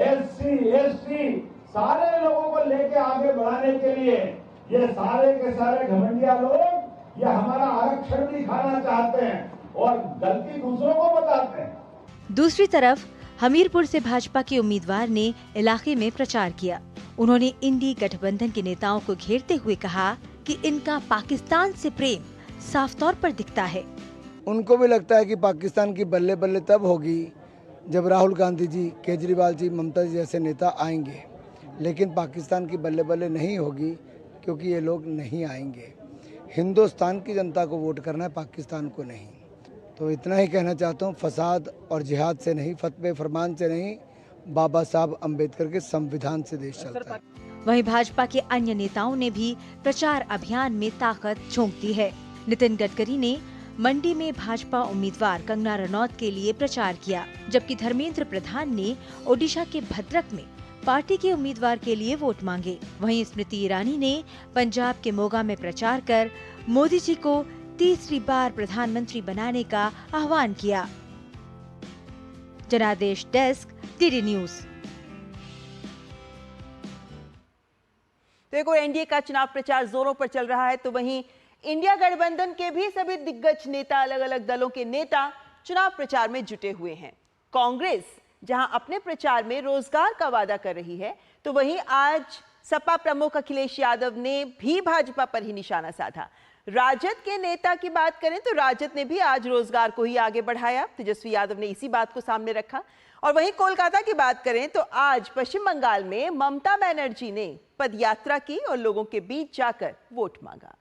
एससी, एसटी सारे लोगों को लेके आगे बढ़ाने के लिए ये सारे के सारे घमंडिया लोग ये हमारा आरक्षण भी खाना चाहते हैं और गलती दूसरों को बताते हैं। दूसरी तरफ हमीरपुर से भाजपा के उम्मीदवार ने इलाके में प्रचार किया। उन्होंने इंडी गठबंधन के नेताओं को घेरते हुए कहा कि इनका पाकिस्तान से प्रेम साफ तौर पर दिखता है। उनको भी लगता है कि पाकिस्तान की बल्ले बल्ले तब होगी जब राहुल गांधी जी, केजरीवाल जी, ममता जी जैसे नेता आएंगे, लेकिन पाकिस्तान की बल्ले बल्ले नहीं होगी क्योंकि ये लोग नहीं आएंगे। हिंदुस्तान की जनता को वोट करना है, पाकिस्तान को नहीं। तो इतना ही कहना चाहता हूँ, फसाद और जिहाद से नहीं, फतवे फरमान से नहीं, बाबा साहब अम्बेडकर के संविधान से देश चलता है। वहीं भाजपा के अन्य नेताओं ने भी प्रचार अभियान में ताकत झोंक दी है। नितिन गडकरी ने मंडी में भाजपा उम्मीदवार कंगना रनौत के लिए प्रचार किया, जबकि धर्मेंद्र प्रधान ने ओडिशा के भद्रक में पार्टी के उम्मीदवार के लिए वोट मांगे। वहीं स्मृति ईरानी ने पंजाब के मोगा में प्रचार कर मोदी जी को तीसरी बार प्रधानमंत्री बनाने का आह्वान किया। जनादेश डेस्क, डीडी न्यूज। तो एक और एनडीए का चुनाव प्रचार जोरों पर चल रहा है, तो वहीं इंडिया गठबंधन के भी सभी दिग्गज नेता, अलग अलग दलों के नेता चुनाव प्रचार में जुटे हुए हैं। कांग्रेस जहां अपने प्रचार में रोजगार का वादा कर रही है, तो वहीं आज सपा प्रमुख अखिलेश यादव ने भी भाजपा पर ही निशाना साधा। राजद के नेता की बात करें तो राजद ने भी आज रोजगार को ही आगे बढ़ाया। तेजस्वी यादव ने इसी बात को सामने रखा। और वहीं कोलकाता की बात करें तो आज पश्चिम बंगाल में ममता बनर्जी ने पदयात्रा की और लोगों के बीच जाकर वोट मांगा।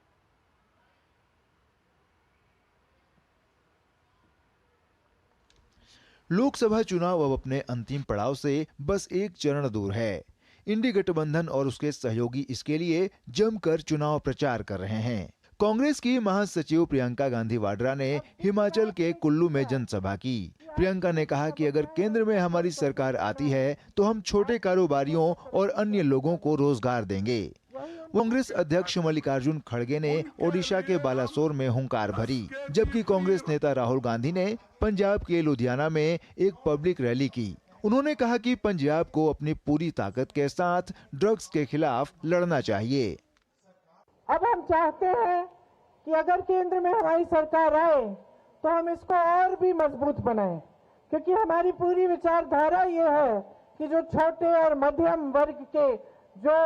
लोकसभा चुनाव अब अपने अंतिम पड़ाव से बस एक चरण दूर है। इंडी गठबंधन और उसके सहयोगी इसके लिए जमकर चुनाव प्रचार कर रहे हैं। कांग्रेस की महासचिव प्रियंका गांधी वाड्रा ने हिमाचल के कुल्लू में जनसभा की। प्रियंका ने कहा कि अगर केंद्र में हमारी सरकार आती है तो हम छोटे कारोबारियों और अन्य लोगों को रोजगार देंगे। कांग्रेस अध्यक्ष मल्लिकार्जुन खड़गे ने ओडिशा के बालासोर में हुंकार भरी, जबकि कांग्रेस नेता राहुल गांधी ने पंजाब के लुधियाना में एक पब्लिक रैली की। उन्होंने कहा कि पंजाब को अपनी पूरी ताकत के साथ ड्रग्स के खिलाफ लड़ना चाहिए। अब हम चाहते हैं कि अगर केंद्र में हमारी सरकार आए तो हम इसको और भी मजबूत बनाएं, क्योंकि हमारी पूरी विचारधारा ये है कि जो छोटे और मध्यम वर्ग के जो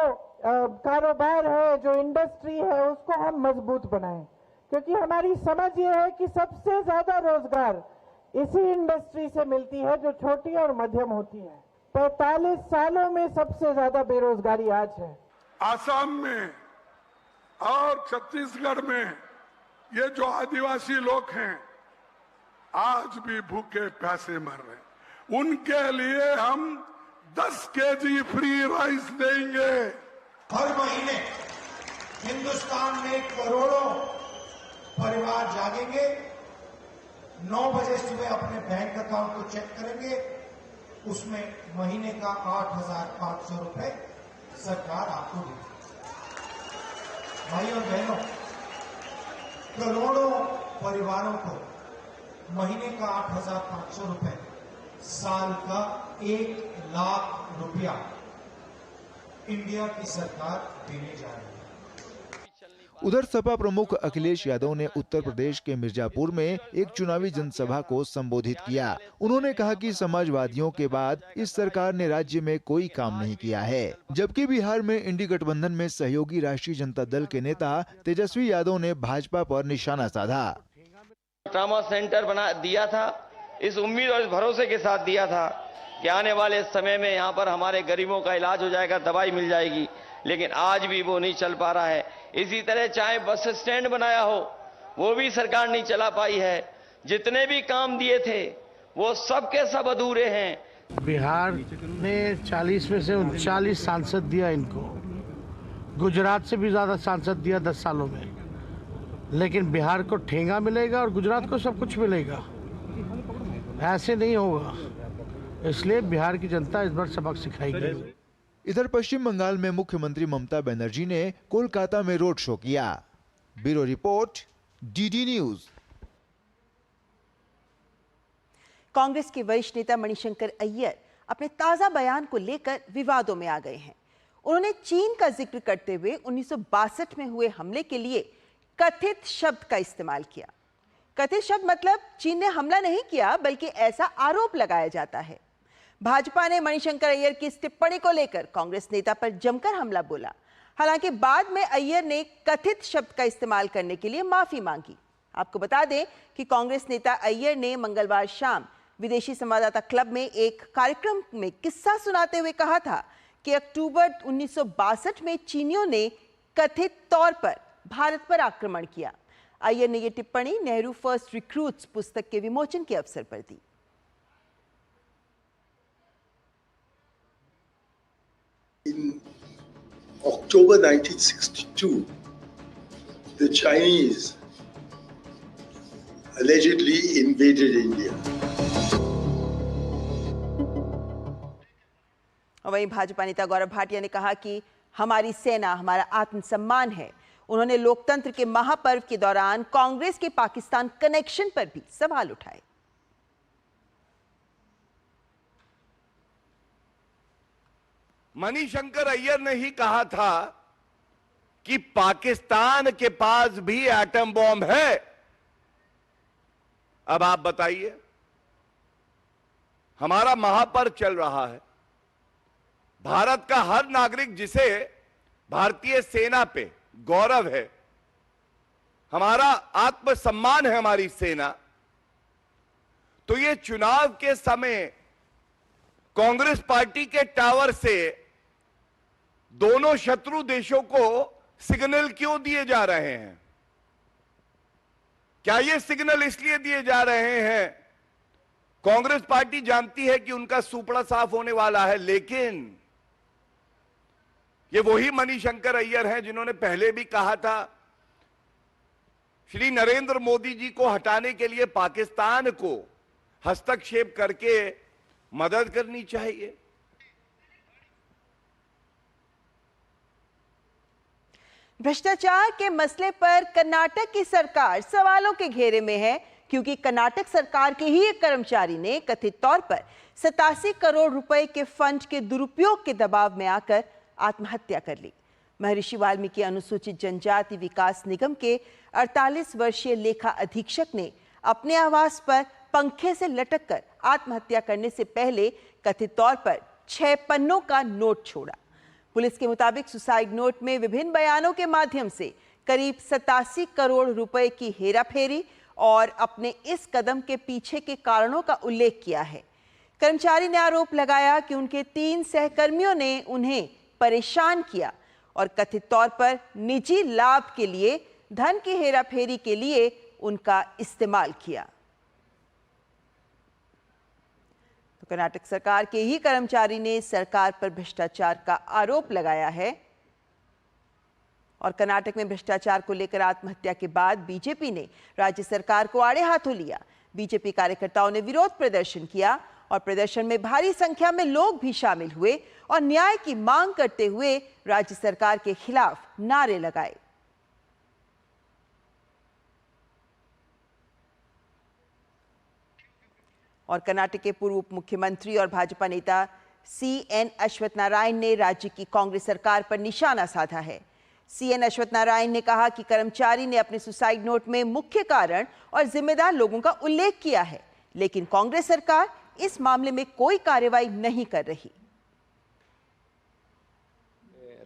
कारोबार है, जो इंडस्ट्री है, उसको हम मजबूत बनाएं, क्योंकि हमारी समझ ये है कि सबसे ज्यादा रोजगार इसी इंडस्ट्री से मिलती है जो छोटी और मध्यम होती है। 45 सालों में सबसे ज्यादा बेरोजगारी आज है। आसाम में और छत्तीसगढ़ में ये जो आदिवासी लोग हैं आज भी भूखे प्यासे मर रहे हैं, उनके लिए हम 10 केजी फ्री राइस देंगे। हर महीने हिंदुस्तान में करोड़ों परिवार जागेंगे, 9 बजे सुबह अपने बैंक अकाउंट को चेक करेंगे, उसमें महीने का 8,500 रुपए सरकार आपको देगी। भाइयों बहनों, करोड़ों परिवारों को महीने का 8,500 रुपए, साल का 1 लाख रुपया इंडिया की सरकार देने जा रही है। उधर सपा प्रमुख अखिलेश यादव ने उत्तर प्रदेश के मिर्जापुर में एक चुनावी जनसभा को संबोधित किया। उन्होंने कहा कि समाजवादियों के बाद इस सरकार ने राज्य में कोई काम नहीं किया है, जबकि बिहार में इंडी गठबंधन में सहयोगी राष्ट्रीय जनता दल के नेता तेजस्वी यादव ने भाजपा पर निशाना साधा। ट्रामा सेंटर बना दिया था, इस उम्मीद और इस भरोसे के साथ दिया था कि आने वाले समय में यहाँ पर हमारे गरीबों का इलाज हो जाएगा, दवाई मिल जाएगी, लेकिन आज भी वो नहीं चल पा रहा है। इसी तरह चाहे बस स्टैंड बनाया हो, वो भी सरकार नहीं चला पाई है। जितने भी काम दिए थे वो सब के सब अधूरे हैं। बिहार ने 40 में से 39 सांसद दिया इनको, गुजरात से भी ज्यादा सांसद दिया 10 सालों में, लेकिन बिहार को ठेंगा मिलेगा और गुजरात को सब कुछ मिलेगा, ऐसे नहीं होगा। इसलिए बिहार की जनता इस बार सबक सिखाएगी। इधर पश्चिम बंगाल में मुख्यमंत्री ममता बनर्जी ने कोलकाता में रोड शो किया। Bureau report, DD news. Congress के वरिष्ठ नेता मणिशंकर अय्यर अपने ताजा बयान को लेकर विवादों में आ गए हैं। उन्होंने चीन का जिक्र करते हुए 1962 में हुए हमले के लिए कथित शब्द का इस्तेमाल किया। कथित शब्द मतलब चीन ने हमला नहीं किया, बल्कि ऐसा आरोप लगाया जाता है। भाजपा ने मणिशंकर अय्यर की इस टिप्पणी को लेकर कांग्रेस नेता पर जमकर हमला बोला। हालांकि बाद में अय्यर ने कथित शब्द का इस्तेमाल करने के लिए माफी मांगी। आपको बता दें कि कांग्रेस नेता अय्यर ने मंगलवार शाम विदेशी संवाददाता क्लब में एक कार्यक्रम में किस्सा सुनाते हुए कहा था कि अक्टूबर 1962 में चीनियों ने कथित तौर पर भारत पर आक्रमण किया। अय्यर ने ये टिप्पणी नेहरू फर्स्ट रिक्रूट्स पुस्तक के विमोचन के अवसर पर दी। In October 1962, the Chinese allegedly invaded India. और वहीं भाजपा नेता गौरव भाटिया ने कहा कि हमारी सेना हमारा आत्मसम्मान है। उन्होंने लोकतंत्र के महापर्व के दौरान कांग्रेस के पाकिस्तान कनेक्शन पर भी सवाल उठाए। मणिशंकर अय्यर ने ही कहा था कि पाकिस्तान के पास भी एटम बॉम्ब है। अब आप बताइए, हमारा महापर्व चल रहा है। भारत का हर नागरिक जिसे भारतीय सेना पे गौरव है, हमारा आत्मसम्मान है हमारी सेना, तो ये चुनाव के समय कांग्रेस पार्टी के टावर से दोनों शत्रु देशों को सिग्नल क्यों दिए जा रहे हैं? क्या ये सिग्नल इसलिए दिए जा रहे हैं? कांग्रेस पार्टी जानती है कि उनका सुपड़ा साफ होने वाला है, लेकिन ये वही मणिशंकर अय्यर हैं जिन्होंने पहले भी कहा था श्री नरेंद्र मोदी जी को हटाने के लिए पाकिस्तान को हस्तक्षेप करके मदद करनी चाहिए। भ्रष्टाचार के मसले पर कर्नाटक की सरकार सवालों के घेरे में है, क्योंकि कर्नाटक सरकार के ही एक कर्मचारी ने कथित तौर पर 87 करोड़ रुपए के फंड के दुरुपयोग के दबाव में आकर आत्महत्या कर ली। महर्षि वाल्मीकि अनुसूचित जनजाति विकास निगम के 48 वर्षीय लेखा अधीक्षक ने अपने आवास पर पंखे से लटककर आत्महत्या करने से पहले कथित तौर पर 6 पन्नों का नोट छोड़ा। पुलिस के मुताबिक सुसाइड नोट में विभिन्न बयानों के माध्यम से करीब 87 करोड़ रुपए की हेराफेरी और अपने इस कदम के पीछे के कारणों का उल्लेख किया है। कर्मचारी ने आरोप लगाया कि उनके 3 सहकर्मियों ने उन्हें परेशान किया और कथित तौर पर निजी लाभ के लिए धन की हेराफेरी के लिए उनका इस्तेमाल किया। तो कर्नाटक सरकार के ही कर्मचारी ने सरकार पर भ्रष्टाचार का आरोप लगाया है और कर्नाटक में भ्रष्टाचार को लेकर आत्महत्या के बाद बीजेपी ने राज्य सरकार को आड़े हाथों लिया। बीजेपी कार्यकर्ताओं ने विरोध प्रदर्शन किया और प्रदर्शन में भारी संख्या में लोग भी शामिल हुए और न्याय की मांग करते हुए राज्य सरकार के खिलाफ नारे लगाए। और कर्नाटक के पूर्व उप मुख्यमंत्री और भाजपा नेता सीएन अश्वथ नारायण ने राज्य की कांग्रेस सरकार पर निशाना साधा है। सीएन अश्वथ नारायण ने कहा कि कर्मचारी ने अपने सुसाइड नोट में मुख्य कारण और जिम्मेदार लोगों का उल्लेख किया है, लेकिन कांग्रेस सरकार इस मामले में कोई कार्रवाई नहीं कर रही।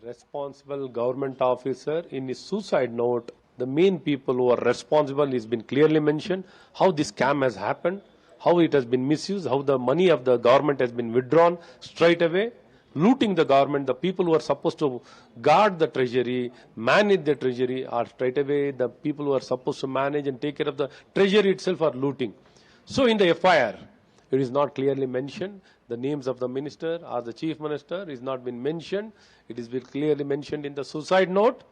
Responsible government officer in his suicide note, the main people who are responsible has been clearly mentioned, how this scam has happened, how it has been misused, how the money of the government has been withdrawn straight away, looting the government. The people who are supposed to guard the treasury, manage the treasury, are straight away the people who are supposed to manage and take care of the treasury itself are looting. So in the FIR, it is not clearly mentioned. The names of the minister or the chief minister is not been mentioned. It is been clearly mentioned in the suicide note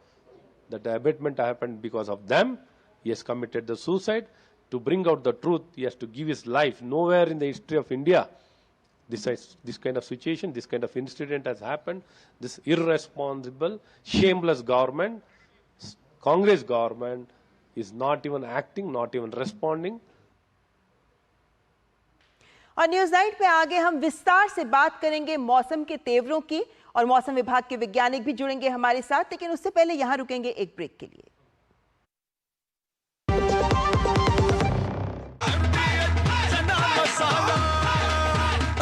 that the abatement happened because of them. He has committed the suicide. To bring out the truth, he has to give his life. Nowhere in the history of India this kind of situation, this kind of incident has happened. This irresponsible, shameless government, Congress government, is not even acting, not even responding. और news night पे आगे हम विस्तार से बात करेंगे मौसम के तेवरों की और मौसम विभाग के वैज्ञानिक भी जुड़ेंगे हमारे साथ, लेकिन उससे पहले यहां रुकेंगे एक ब्रेक के लिए।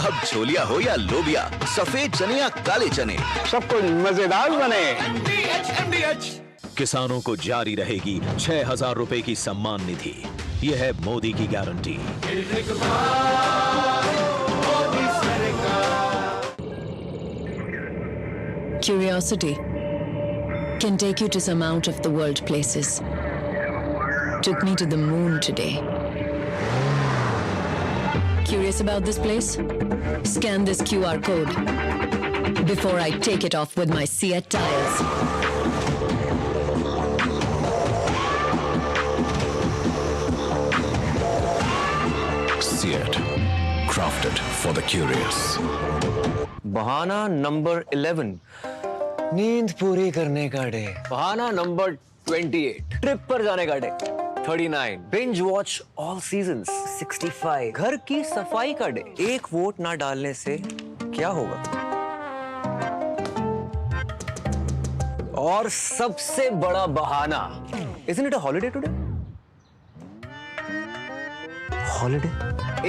अब छोलिया हो या लोबिया, सफेद चने या काले चने, सब कुछ मजेदार बने। किसानों को जारी रहेगी 6,000 रुपए की सम्मान निधि। यह है मोदी की guarantee. Curiosity can take you to some out of the world places. took me to the moon today. Curious about this place? Scan this QR code before I take it off with my Seat tires. Seat, crafted for the curious. बहाना number 11, नींद पूरी करने का day. बहाना number 28, trip पर जाने का day. 39, binge watch all seasons. 65, घर की सफाई का डे। एक वोट ना डालने से क्या होगा? और सबसे बड़ा बहाना, isn't it a holiday today? Holiday?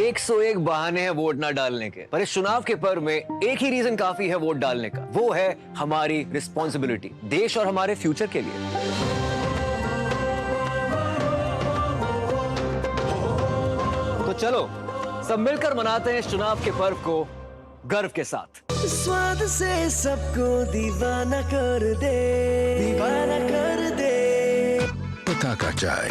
101 बहाने हैं वोट ना डालने के, पर इस चुनाव के पर्व में एक ही रीजन काफी है वोट डालने का। वो है हमारी रिस्पॉन्सिबिलिटी, देश और हमारे फ्यूचर के लिए। तो चलो सब मिलकर मनाते हैं इस चुनाव के पर्व को गर्व के साथ। स्वाद से सबको दीवाना कर दे, दीवाना कर दे। पता का चाय,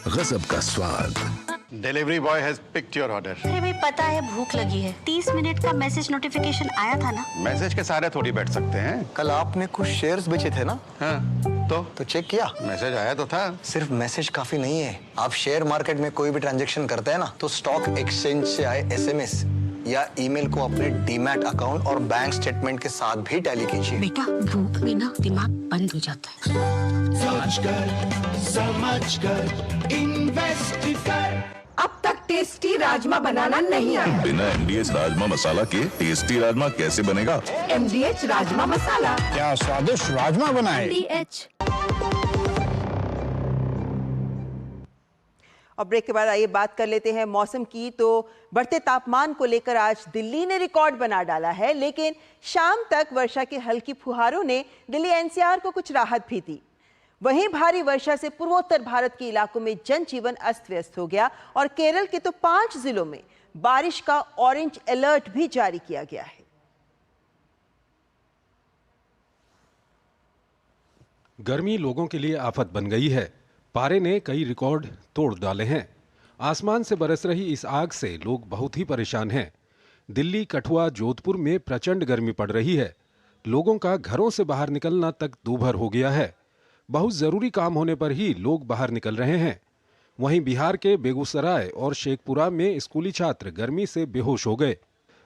गजब का स्वाद। Delivery boy has picked your order. अरे भाई पता है भूख लगी है। 30 मिनट का मैसेज नोटिफिकेशन आया था ना। मैसेज के सारे थोड़ी बैठ सकते हैं। कल आपने कुछ शेयर्स बेचे थे ना? हाँ, तो चेक किया? मैसेज आया तो था। सिर्फ मैसेज काफी नहीं है। आप शेयर मार्केट में कोई भी ट्रांजैक्शन करते हैं ना, तो स्टॉक एक्सचेंज से आए SMS या ईमेल को अपने डीमैट अकाउंट और बैंक स्टेटमेंट के साथ भी टैली कीजिए। बेटा भूख में ना दिमाग बंद हो जाता है। सोच कर, समझ कर, इन्वेस्ट कर। अब तक टेस्टी राजमा बनाना नहीं आया। बिना MDH राजमा मसाला के टेस्टी राजमा कैसे बनेगा? MDH राजमा मसाला। क्या स्वादिष्ट राजमा बनाए। MDH। और ब्रेक के बाद आइए बात कर लेते हैं मौसम की। तो बढ़ते तापमान को लेकर आज दिल्ली ने रिकॉर्ड बना डाला है, लेकिन शाम तक वर्षा की हल्की फुहारों ने दिल्ली NCR को कुछ राहत भी दी। वहीं भारी वर्षा से पूर्वोत्तर भारत के इलाकों में जनजीवन अस्त व्यस्त हो गया और केरल के तो 5 जिलों में बारिश का ऑरेंज अलर्ट भी जारी किया गया है। गर्मी लोगों के लिए आफत बन गई है। पारे ने कई रिकॉर्ड तोड़ डाले हैं। आसमान से बरस रही इस आग से लोग बहुत ही परेशान हैं। दिल्ली, कठुआ, जोधपुर में प्रचंड गर्मी पड़ रही है। लोगों का घरों से बाहर निकलना तक दूभर हो गया है। बहुत जरूरी काम होने पर ही लोग बाहर निकल रहे हैं। वहीं बिहार के बेगूसराय और शेखपुरा में स्कूली छात्र गर्मी से बेहोश हो गए।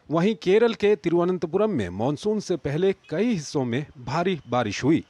वहीं केरल के तिरुवनंतपुरम में मानसून से पहले कई हिस्सों में भारी बारिश हुई।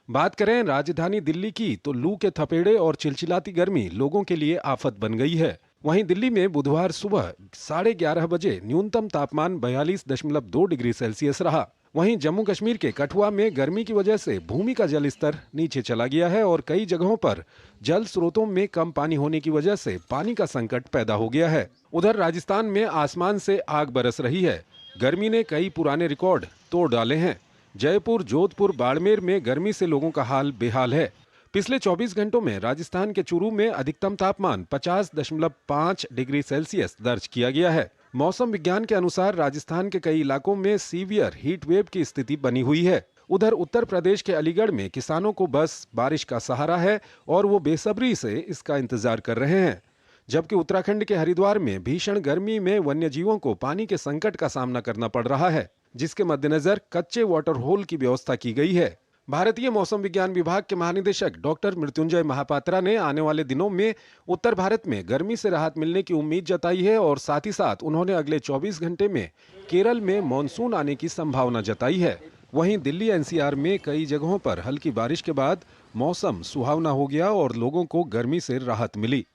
बात करें राजधानी दिल्ली की, तो लू के थपेड़े और चिलचिलाती गर्मी लोगों के लिए आफत बन गई है। वहीं दिल्ली में बुधवार सुबह 11:30 बजे न्यूनतम तापमान 42.2 डिग्री सेल्सियस रहा। वहीं जम्मू कश्मीर के कठुआ में गर्मी की वजह से भूमि का जल स्तर नीचे चला गया है और कई जगहों पर जल स्रोतों में कम पानी होने की वजह से पानी का संकट पैदा हो गया है। उधर राजस्थान में आसमान से आग बरस रही है। गर्मी ने कई पुराने रिकॉर्ड तोड़ डाले हैं। जयपुर, जोधपुर, बाड़मेर में गर्मी से लोगों का हाल बेहाल है। पिछले 24 घंटों में राजस्थान के चूरू में अधिकतम तापमान 50.5 डिग्री सेल्सियस दर्ज किया गया है। मौसम विज्ञान के अनुसार राजस्थान के कई इलाकों में सीवियर हीट वेव की स्थिति बनी हुई है। उधर उत्तर प्रदेश के अलीगढ़ में किसानों को बस बारिश का सहारा है और वो बेसब्री से इसका इंतजार कर रहे हैं। जबकि उत्तराखंड के हरिद्वार में भीषण गर्मी में वन्यजीवों को पानी के संकट का सामना करना पड़ रहा है, जिसके मद्देनजर कच्चे वाटर होल की व्यवस्था की गई है। भारतीय मौसम विज्ञान विभाग के महानिदेशक डॉक्टर मृत्युंजय महापात्रा ने आने वाले दिनों में उत्तर भारत में गर्मी से राहत मिलने की उम्मीद जताई है और साथ ही साथ उन्होंने अगले 24 घंटे में केरल में मानसून आने की संभावना जताई है। वहीं दिल्ली NCR में कई जगहों पर हल्की बारिश के बाद मौसम सुहावना हो गया और लोगों को गर्मी से राहत मिली।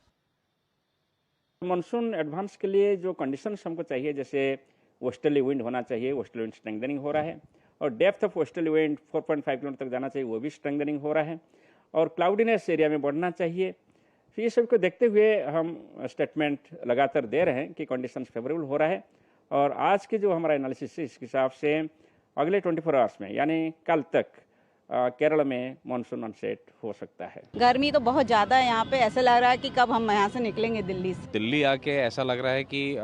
मानसून एडवांस के लिए जो कंडीशंस हमको चाहिए, जैसे वेस्टर्ली विंड होना चाहिए, वेस्टर्ली विंड स्ट्रेंथनिंग हो रहा है और depth of westerly wind 4.5 kilometre तक जाना चाहिए, वो भी स्ट्रेंथनिंग हो रहा है और क्लाउडीनेस एरिया में बढ़ना चाहिए। तो ये सब को देखते हुए हम स्टेटमेंट लगातार दे रहे हैं कि कंडीशंस फेवरेबल हो रहा है और आज के जो हमारा एनालिसिस है इसके हिसाब से अगले 24 आवर्स में यानी कल तक केरल में मानसून ऑनसेट हो सकता है। गर्मी तो बहुत ज़्यादा है यहाँ पे, ऐसा लग रहा है कि कब हम यहाँ से निकलेंगे दिल्ली से। दिल्ली आके ऐसा लग रहा है कि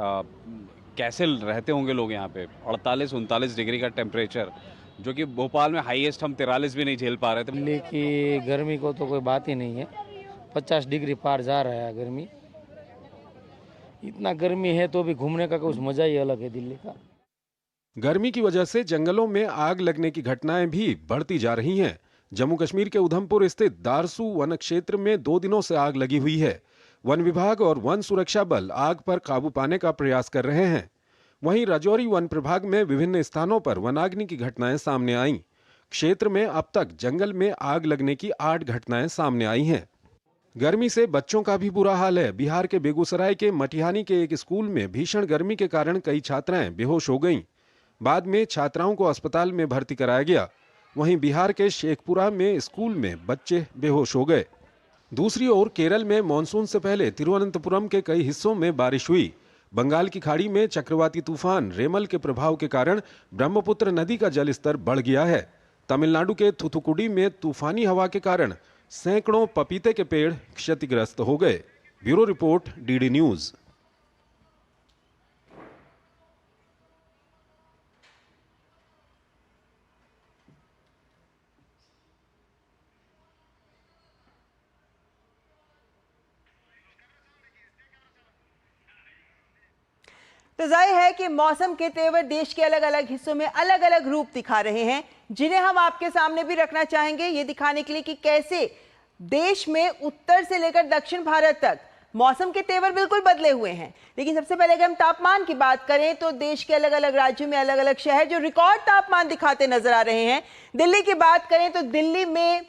कैसे रहते होंगे लोग यहाँ पे। 48-39 डिग्री का टेम्परेचर, जो कि भोपाल में हाईएस्ट हम 43 भी नहीं झेल पा रहे थे। दिल्ली की गर्मी को तो कोई बात ही नहीं है। 50 डिग्री पार जा रहा है गर्मी। इतना गर्मी है तो भी घूमने का कुछ मजा ही अलग है दिल्ली का। गर्मी की वजह से जंगलों में आग लगने की घटनाएं भी बढ़ती जा रही हैं। जम्मू कश्मीर के उधमपुर स्थित दारसू वन क्षेत्र में 2 दिनों से आग लगी हुई है। वन विभाग और वन सुरक्षा बल आग पर काबू पाने का प्रयास कर रहे हैं। वहीं राजौरी वन प्रभाग में विभिन्न स्थानों पर वनाग्नि की घटनाएं सामने आईं। क्षेत्र में अब तक जंगल में आग लगने की 8 घटनाएं सामने आई हैं। गर्मी से बच्चों का भी बुरा हाल है। बिहार के बेगूसराय के मटिहानी के एक स्कूल में भीषण गर्मी के कारण कई छात्राएं बेहोश हो गईं। बाद में छात्राओं को अस्पताल में भर्ती कराया गया। वहीं बिहार के शेखपुरा में स्कूल में बच्चे बेहोश हो गए। दूसरी ओर केरल में मानसून से पहले तिरुवनंतपुरम के कई हिस्सों में बारिश हुई। बंगाल की खाड़ी में चक्रवाती तूफान रेमल के प्रभाव के कारण ब्रह्मपुत्र नदी का जलस्तर बढ़ गया है। तमिलनाडु के थुथुकुडी में तूफानी हवा के कारण सैकड़ों पपीते के पेड़ क्षतिग्रस्त हो गए। Bureau report, DD news. तो जाहिर है कि मौसम के तेवर देश के अलग अलग हिस्सों में अलग अलग रूप दिखा रहे हैं, जिन्हें हम आपके सामने भी रखना चाहेंगे, ये दिखाने के लिए कि कैसे देश में उत्तर से लेकर दक्षिण भारत तक मौसम के तेवर बिल्कुल बदले हुए हैं। लेकिन सबसे पहले अगर हम तापमान की बात करें तो देश के अलग अलग राज्यों में अलग अलग शहर जो रिकॉर्ड तापमान दिखाते नजर आ रहे हैं। दिल्ली की बात करें तो दिल्ली में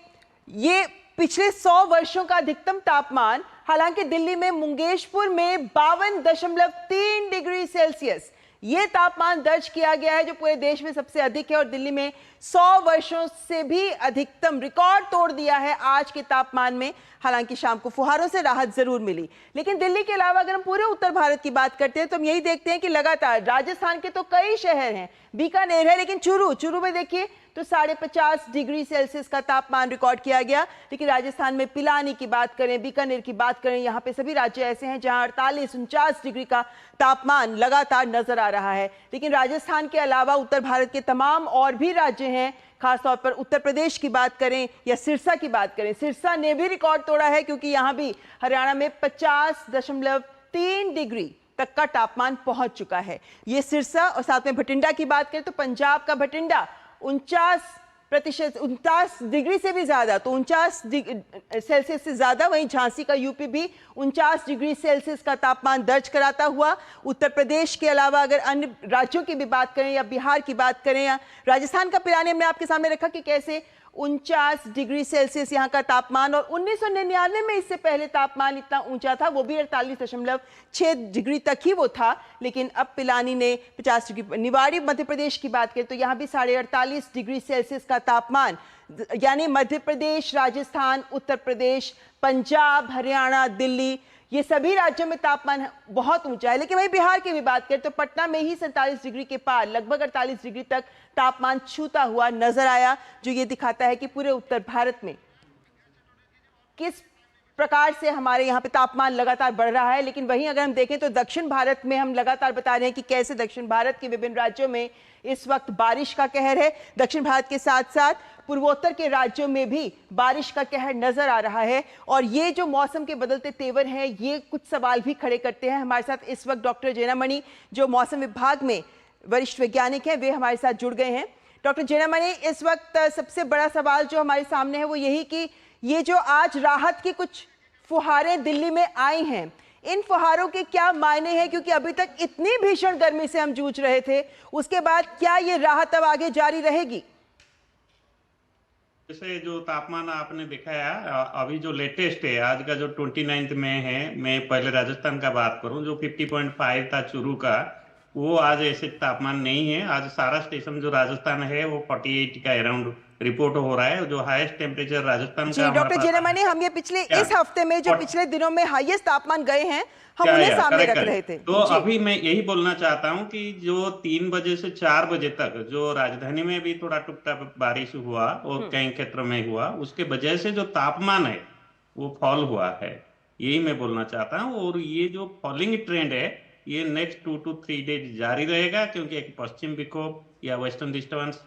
ये पिछले 100 वर्षों का अधिकतम तापमान, हालांकि दिल्ली में मुंगेशपुर में 52.3 डिग्री सेल्सियस ये तापमान दर्ज किया गया है, जो पूरे देश में सबसे अधिक है। और दिल्ली में 100 वर्षों से भी अधिकतम रिकॉर्ड तोड़ दिया है आज के तापमान में। हालांकि शाम को फुहारों से राहत जरूर मिली, लेकिन दिल्ली के अलावा अगर हम पूरे उत्तर भारत की बात करते हैं तो हम यही देखते हैं कि लगातार राजस्थान के तो कई शहर हैं, बीकानेर है, लेकिन चूरू में देखिए तो 50.5 डिग्री सेल्सियस का तापमान रिकॉर्ड किया गया। लेकिन राजस्थान में पिलानी की बात करें, बीकानेर की बात करें, यहाँ पे सभी राज्य ऐसे हैं जहाँ 48-49 डिग्री का तापमान लगातार नजर आ रहा है। लेकिन राजस्थान के अलावा उत्तर भारत के तमाम और भी राज्य हैं, खासतौर पर उत्तर प्रदेश की बात करें या सिरसा की बात करें, सिरसा ने भी रिकॉर्ड तोड़ा है, क्योंकि यहाँ भी हरियाणा में 50.3 डिग्री तक का तापमान पहुंच चुका है। ये सिरसा। और साथ में भटिंडा की बात करें तो पंजाब का भटिंडा 49 डिग्री से भी ज्यादा, तो 49 सेल्सियस से ज्यादा। वहीं झांसी का यूपी भी 49 डिग्री सेल्सियस का तापमान दर्ज कराता हुआ। उत्तर प्रदेश के अलावा अगर अन्य राज्यों की भी बात करें या बिहार की बात करें या राजस्थान का पिलानी हमने आपके सामने रखा कि कैसे 49 डिग्री सेल्सियस यहाँ का तापमान। और 1999 में इससे पहले तापमान इतना ऊंचा था, वो भी 48.6 डिग्री तक ही वो था। लेकिन अब पिलानी ने 50 डिग्री। निवाड़ी मध्य प्रदेश की बात करें तो यहाँ भी 48.5 डिग्री सेल्सियस का तापमान, यानी मध्य प्रदेश, राजस्थान, उत्तर प्रदेश, पंजाब, हरियाणा, दिल्ली, ये सभी राज्यों में तापमान बहुत ऊंचा है। लेकिन वही बिहार की भी बात करें तो पटना में ही 47 डिग्री के पार लगभग 48 डिग्री तक तापमान छूता हुआ नजर आया, जो ये दिखाता है कि पूरे उत्तर भारत में किस प्रकार से हमारे यहाँ पे तापमान लगातार बढ़ रहा है। लेकिन वहीं अगर हम देखें तो दक्षिण भारत में हम लगातार बता रहे हैं कि कैसे दक्षिण भारत के विभिन्न राज्यों में इस वक्त बारिश का कहर है। दक्षिण भारत के साथ साथ पूर्वोत्तर के राज्यों में भी बारिश का कहर नजर आ रहा है। और ये जो मौसम के बदलते तेवर हैं, ये कुछ सवाल भी खड़े करते हैं। हमारे साथ इस वक्त डॉक्टर जैनामणि, जो मौसम विभाग में वरिष्ठ वैज्ञानिक हैं, वे हमारे साथ जुड़ गए हैं। डॉक्टर जैनामणि, इस वक्त सबसे बड़ा सवाल जो हमारे सामने है वो यही कि ये जो आज राहत की कुछ फुहारें दिल्ली में आई हैं, इन फुहारों के क्या मायने हैं? क्योंकि अभी तक इतनी भीषण गर्मी से हम जूझ रहे थे, उसके बाद क्या ये राहत अब आगे जारी रहेगी? जैसे जो तापमान आपने दिखाया, अभी जो लेटेस्ट है आज का जो 29 में है, मैं पहले राजस्थान का बात करूं, जो 50.5 था चूरू का, वो आज ऐसे तापमान नहीं है। आज सारा स्टेशन जो राजस्थान है वो 48 का अराउंड रिपोर्ट हो रहा है, जो हाईएस्ट टेम्परेचर राजस्थान का। डॉक्टर जैनामणि, हम ये पिछले इस हफ्ते में जो पिछले दिनों में हाईएस्ट तापमान गए हैं, हम उन्हें सामने रख रहे थे। तो अभी मैं यही बोलना चाहता हूं कि जो 3 बजे से 4 बजे तक जो राजधानी में भी थोड़ा टुकटाक बारिश हुआ और कई क्षेत्रों में हुआ, उसके वजह से जो तापमान है वो फॉल हुआ है, यही मैं बोलना चाहता हूँ। और ये जो फॉलिंग ट्रेंड है ये नेक्स्ट 2 to 3 डेज जारी रहेगा, क्योंकि एक पश्चिम विक्षोभ या वेस्टर्न डिस्टर्बेंस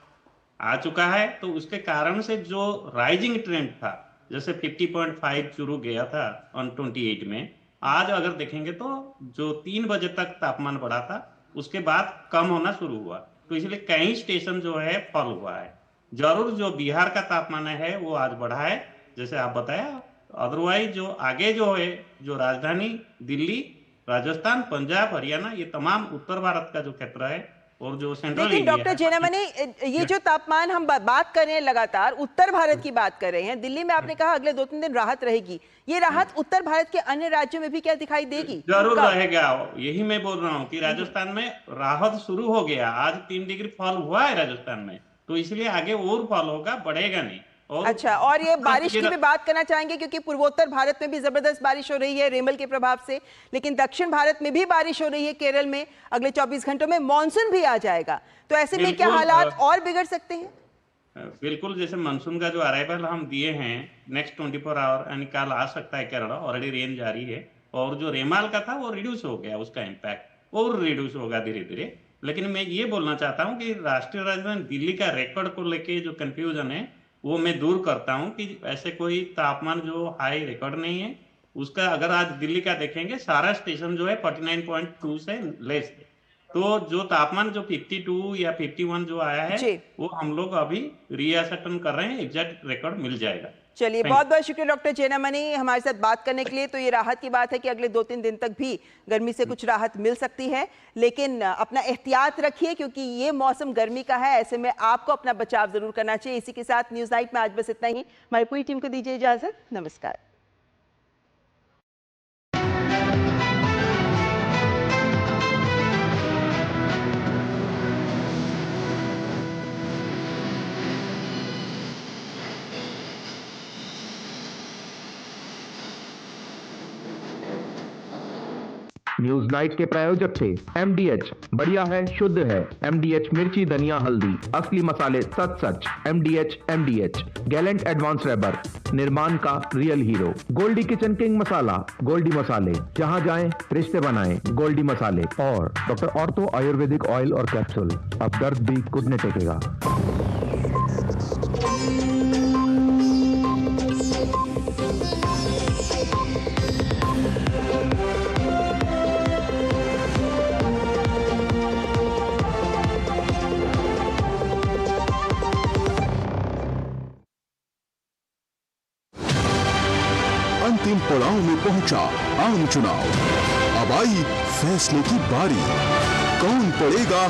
आ चुका है। तो उसके कारण से जो राइजिंग ट्रेंड था, जैसे 50.5 शुरू गया था ऑन 28 में, आज अगर देखेंगे तो जो 3 बजे तक तापमान बढ़ा था उसके बाद कम होना शुरू हुआ। तो इसलिए कई स्टेशन जो है फॉल हुआ है। जरूर जो बिहार का तापमान है वो आज बढ़ा है जैसे आप बताया, अदरवाइज जो आगे जो है, जो राजधानी दिल्ली, राजस्थान, पंजाब, हरियाणा, ये तमाम उत्तर भारत का जो क्षेत्र है और जो सेंट्रल लेकिन इंडिया डॉक्टर जेनामनी, ये जो तापमान हम बात कर रहे हैं लगातार उत्तर भारत की बात कर रहे हैं, दिल्ली में आपने कहा अगले 2-3 दिन राहत रहेगी, ये राहत उत्तर भारत के अन्य राज्यों में भी क्या दिखाई देगी? जरूर रहेगा। यही मैं बोल रहा हूँ कि राजस्थान में राहत शुरू हो गया, आज 3 डिग्री फॉल हुआ है राजस्थान में, तो इसलिए आगे और फॉल होगा, बढ़ेगा नहीं। अच्छा, और ये बारिश की भी बात करना चाहेंगे क्योंकि पूर्वोत्तर भारत में भी जबरदस्त बारिश हो रही है रेमल के प्रभाव से, लेकिन दक्षिण भारत में भी बारिश हो रही है। केरल में अगले 24 घंटों में मानसून भी आ जाएगा, तो ऐसे में क्या हालात और बिगड़ सकते हैं? बिल्कुल, जैसे मानसून का जो अराइवल हम दिए हैं नेक्स्ट 24 आवर यानी कल आ सकता है केरल, ऑलरेडी रेन जारी है, और जो रेमाल का था वो रिड्यूस हो गया, उसका इम्पैक्ट और रिड्यूस होगा धीरे धीरे। लेकिन मैं ये बोलना चाहता हूँ कि राष्ट्रीय राजधानी दिल्ली का रिकॉर्ड को लेके जो कंफ्यूजन है वो मैं दूर करता हूं कि ऐसे कोई तापमान जो हाई रिकॉर्ड नहीं है उसका। अगर आज दिल्ली का देखेंगे सारा स्टेशन जो है 49.2 से लेस है, तो जो तापमान जो 52 या 51 जो आया है वो हम लोग अभी रीअसेसन कर रहे हैं, एग्जैक्ट रिकॉर्ड मिल जाएगा। चलिए, बहुत बहुत शुक्रिया डॉक्टर जेनामनी हमारे साथ बात करने के लिए। तो ये राहत की बात है कि अगले 2-3 दिन तक भी गर्मी से कुछ राहत मिल सकती है, लेकिन अपना एहतियात रखिए क्योंकि ये मौसम गर्मी का है, ऐसे में आपको अपना बचाव जरूर करना चाहिए। इसी के साथ न्यूज नाइट में आज बस इतना ही। हमारी पूरी टीम को दीजिए इजाजत, नमस्कार। न्यूज नाइट के प्रायोजक थे MDH, बढ़िया है, शुद्ध है। MDH मिर्ची, धनिया, हल्दी, असली मसाले सच सच। MDH गैलेंट एडवांस रबर, निर्माण का real hero. Goldie kitchen king masala, Goldie मसाले, जहां जाएं रिश्ते बनाएं, गोल्डी मसाले। और डॉक्टर ऑर्थो आयुर्वेदिक ऑयल और कैप्सूल, अब दर्द भी घुटने टेकेगा। अंतिम पड़ाव में पहुंचा आम चुनाव, अब आई फैसले की बारी। कौन पड़ेगा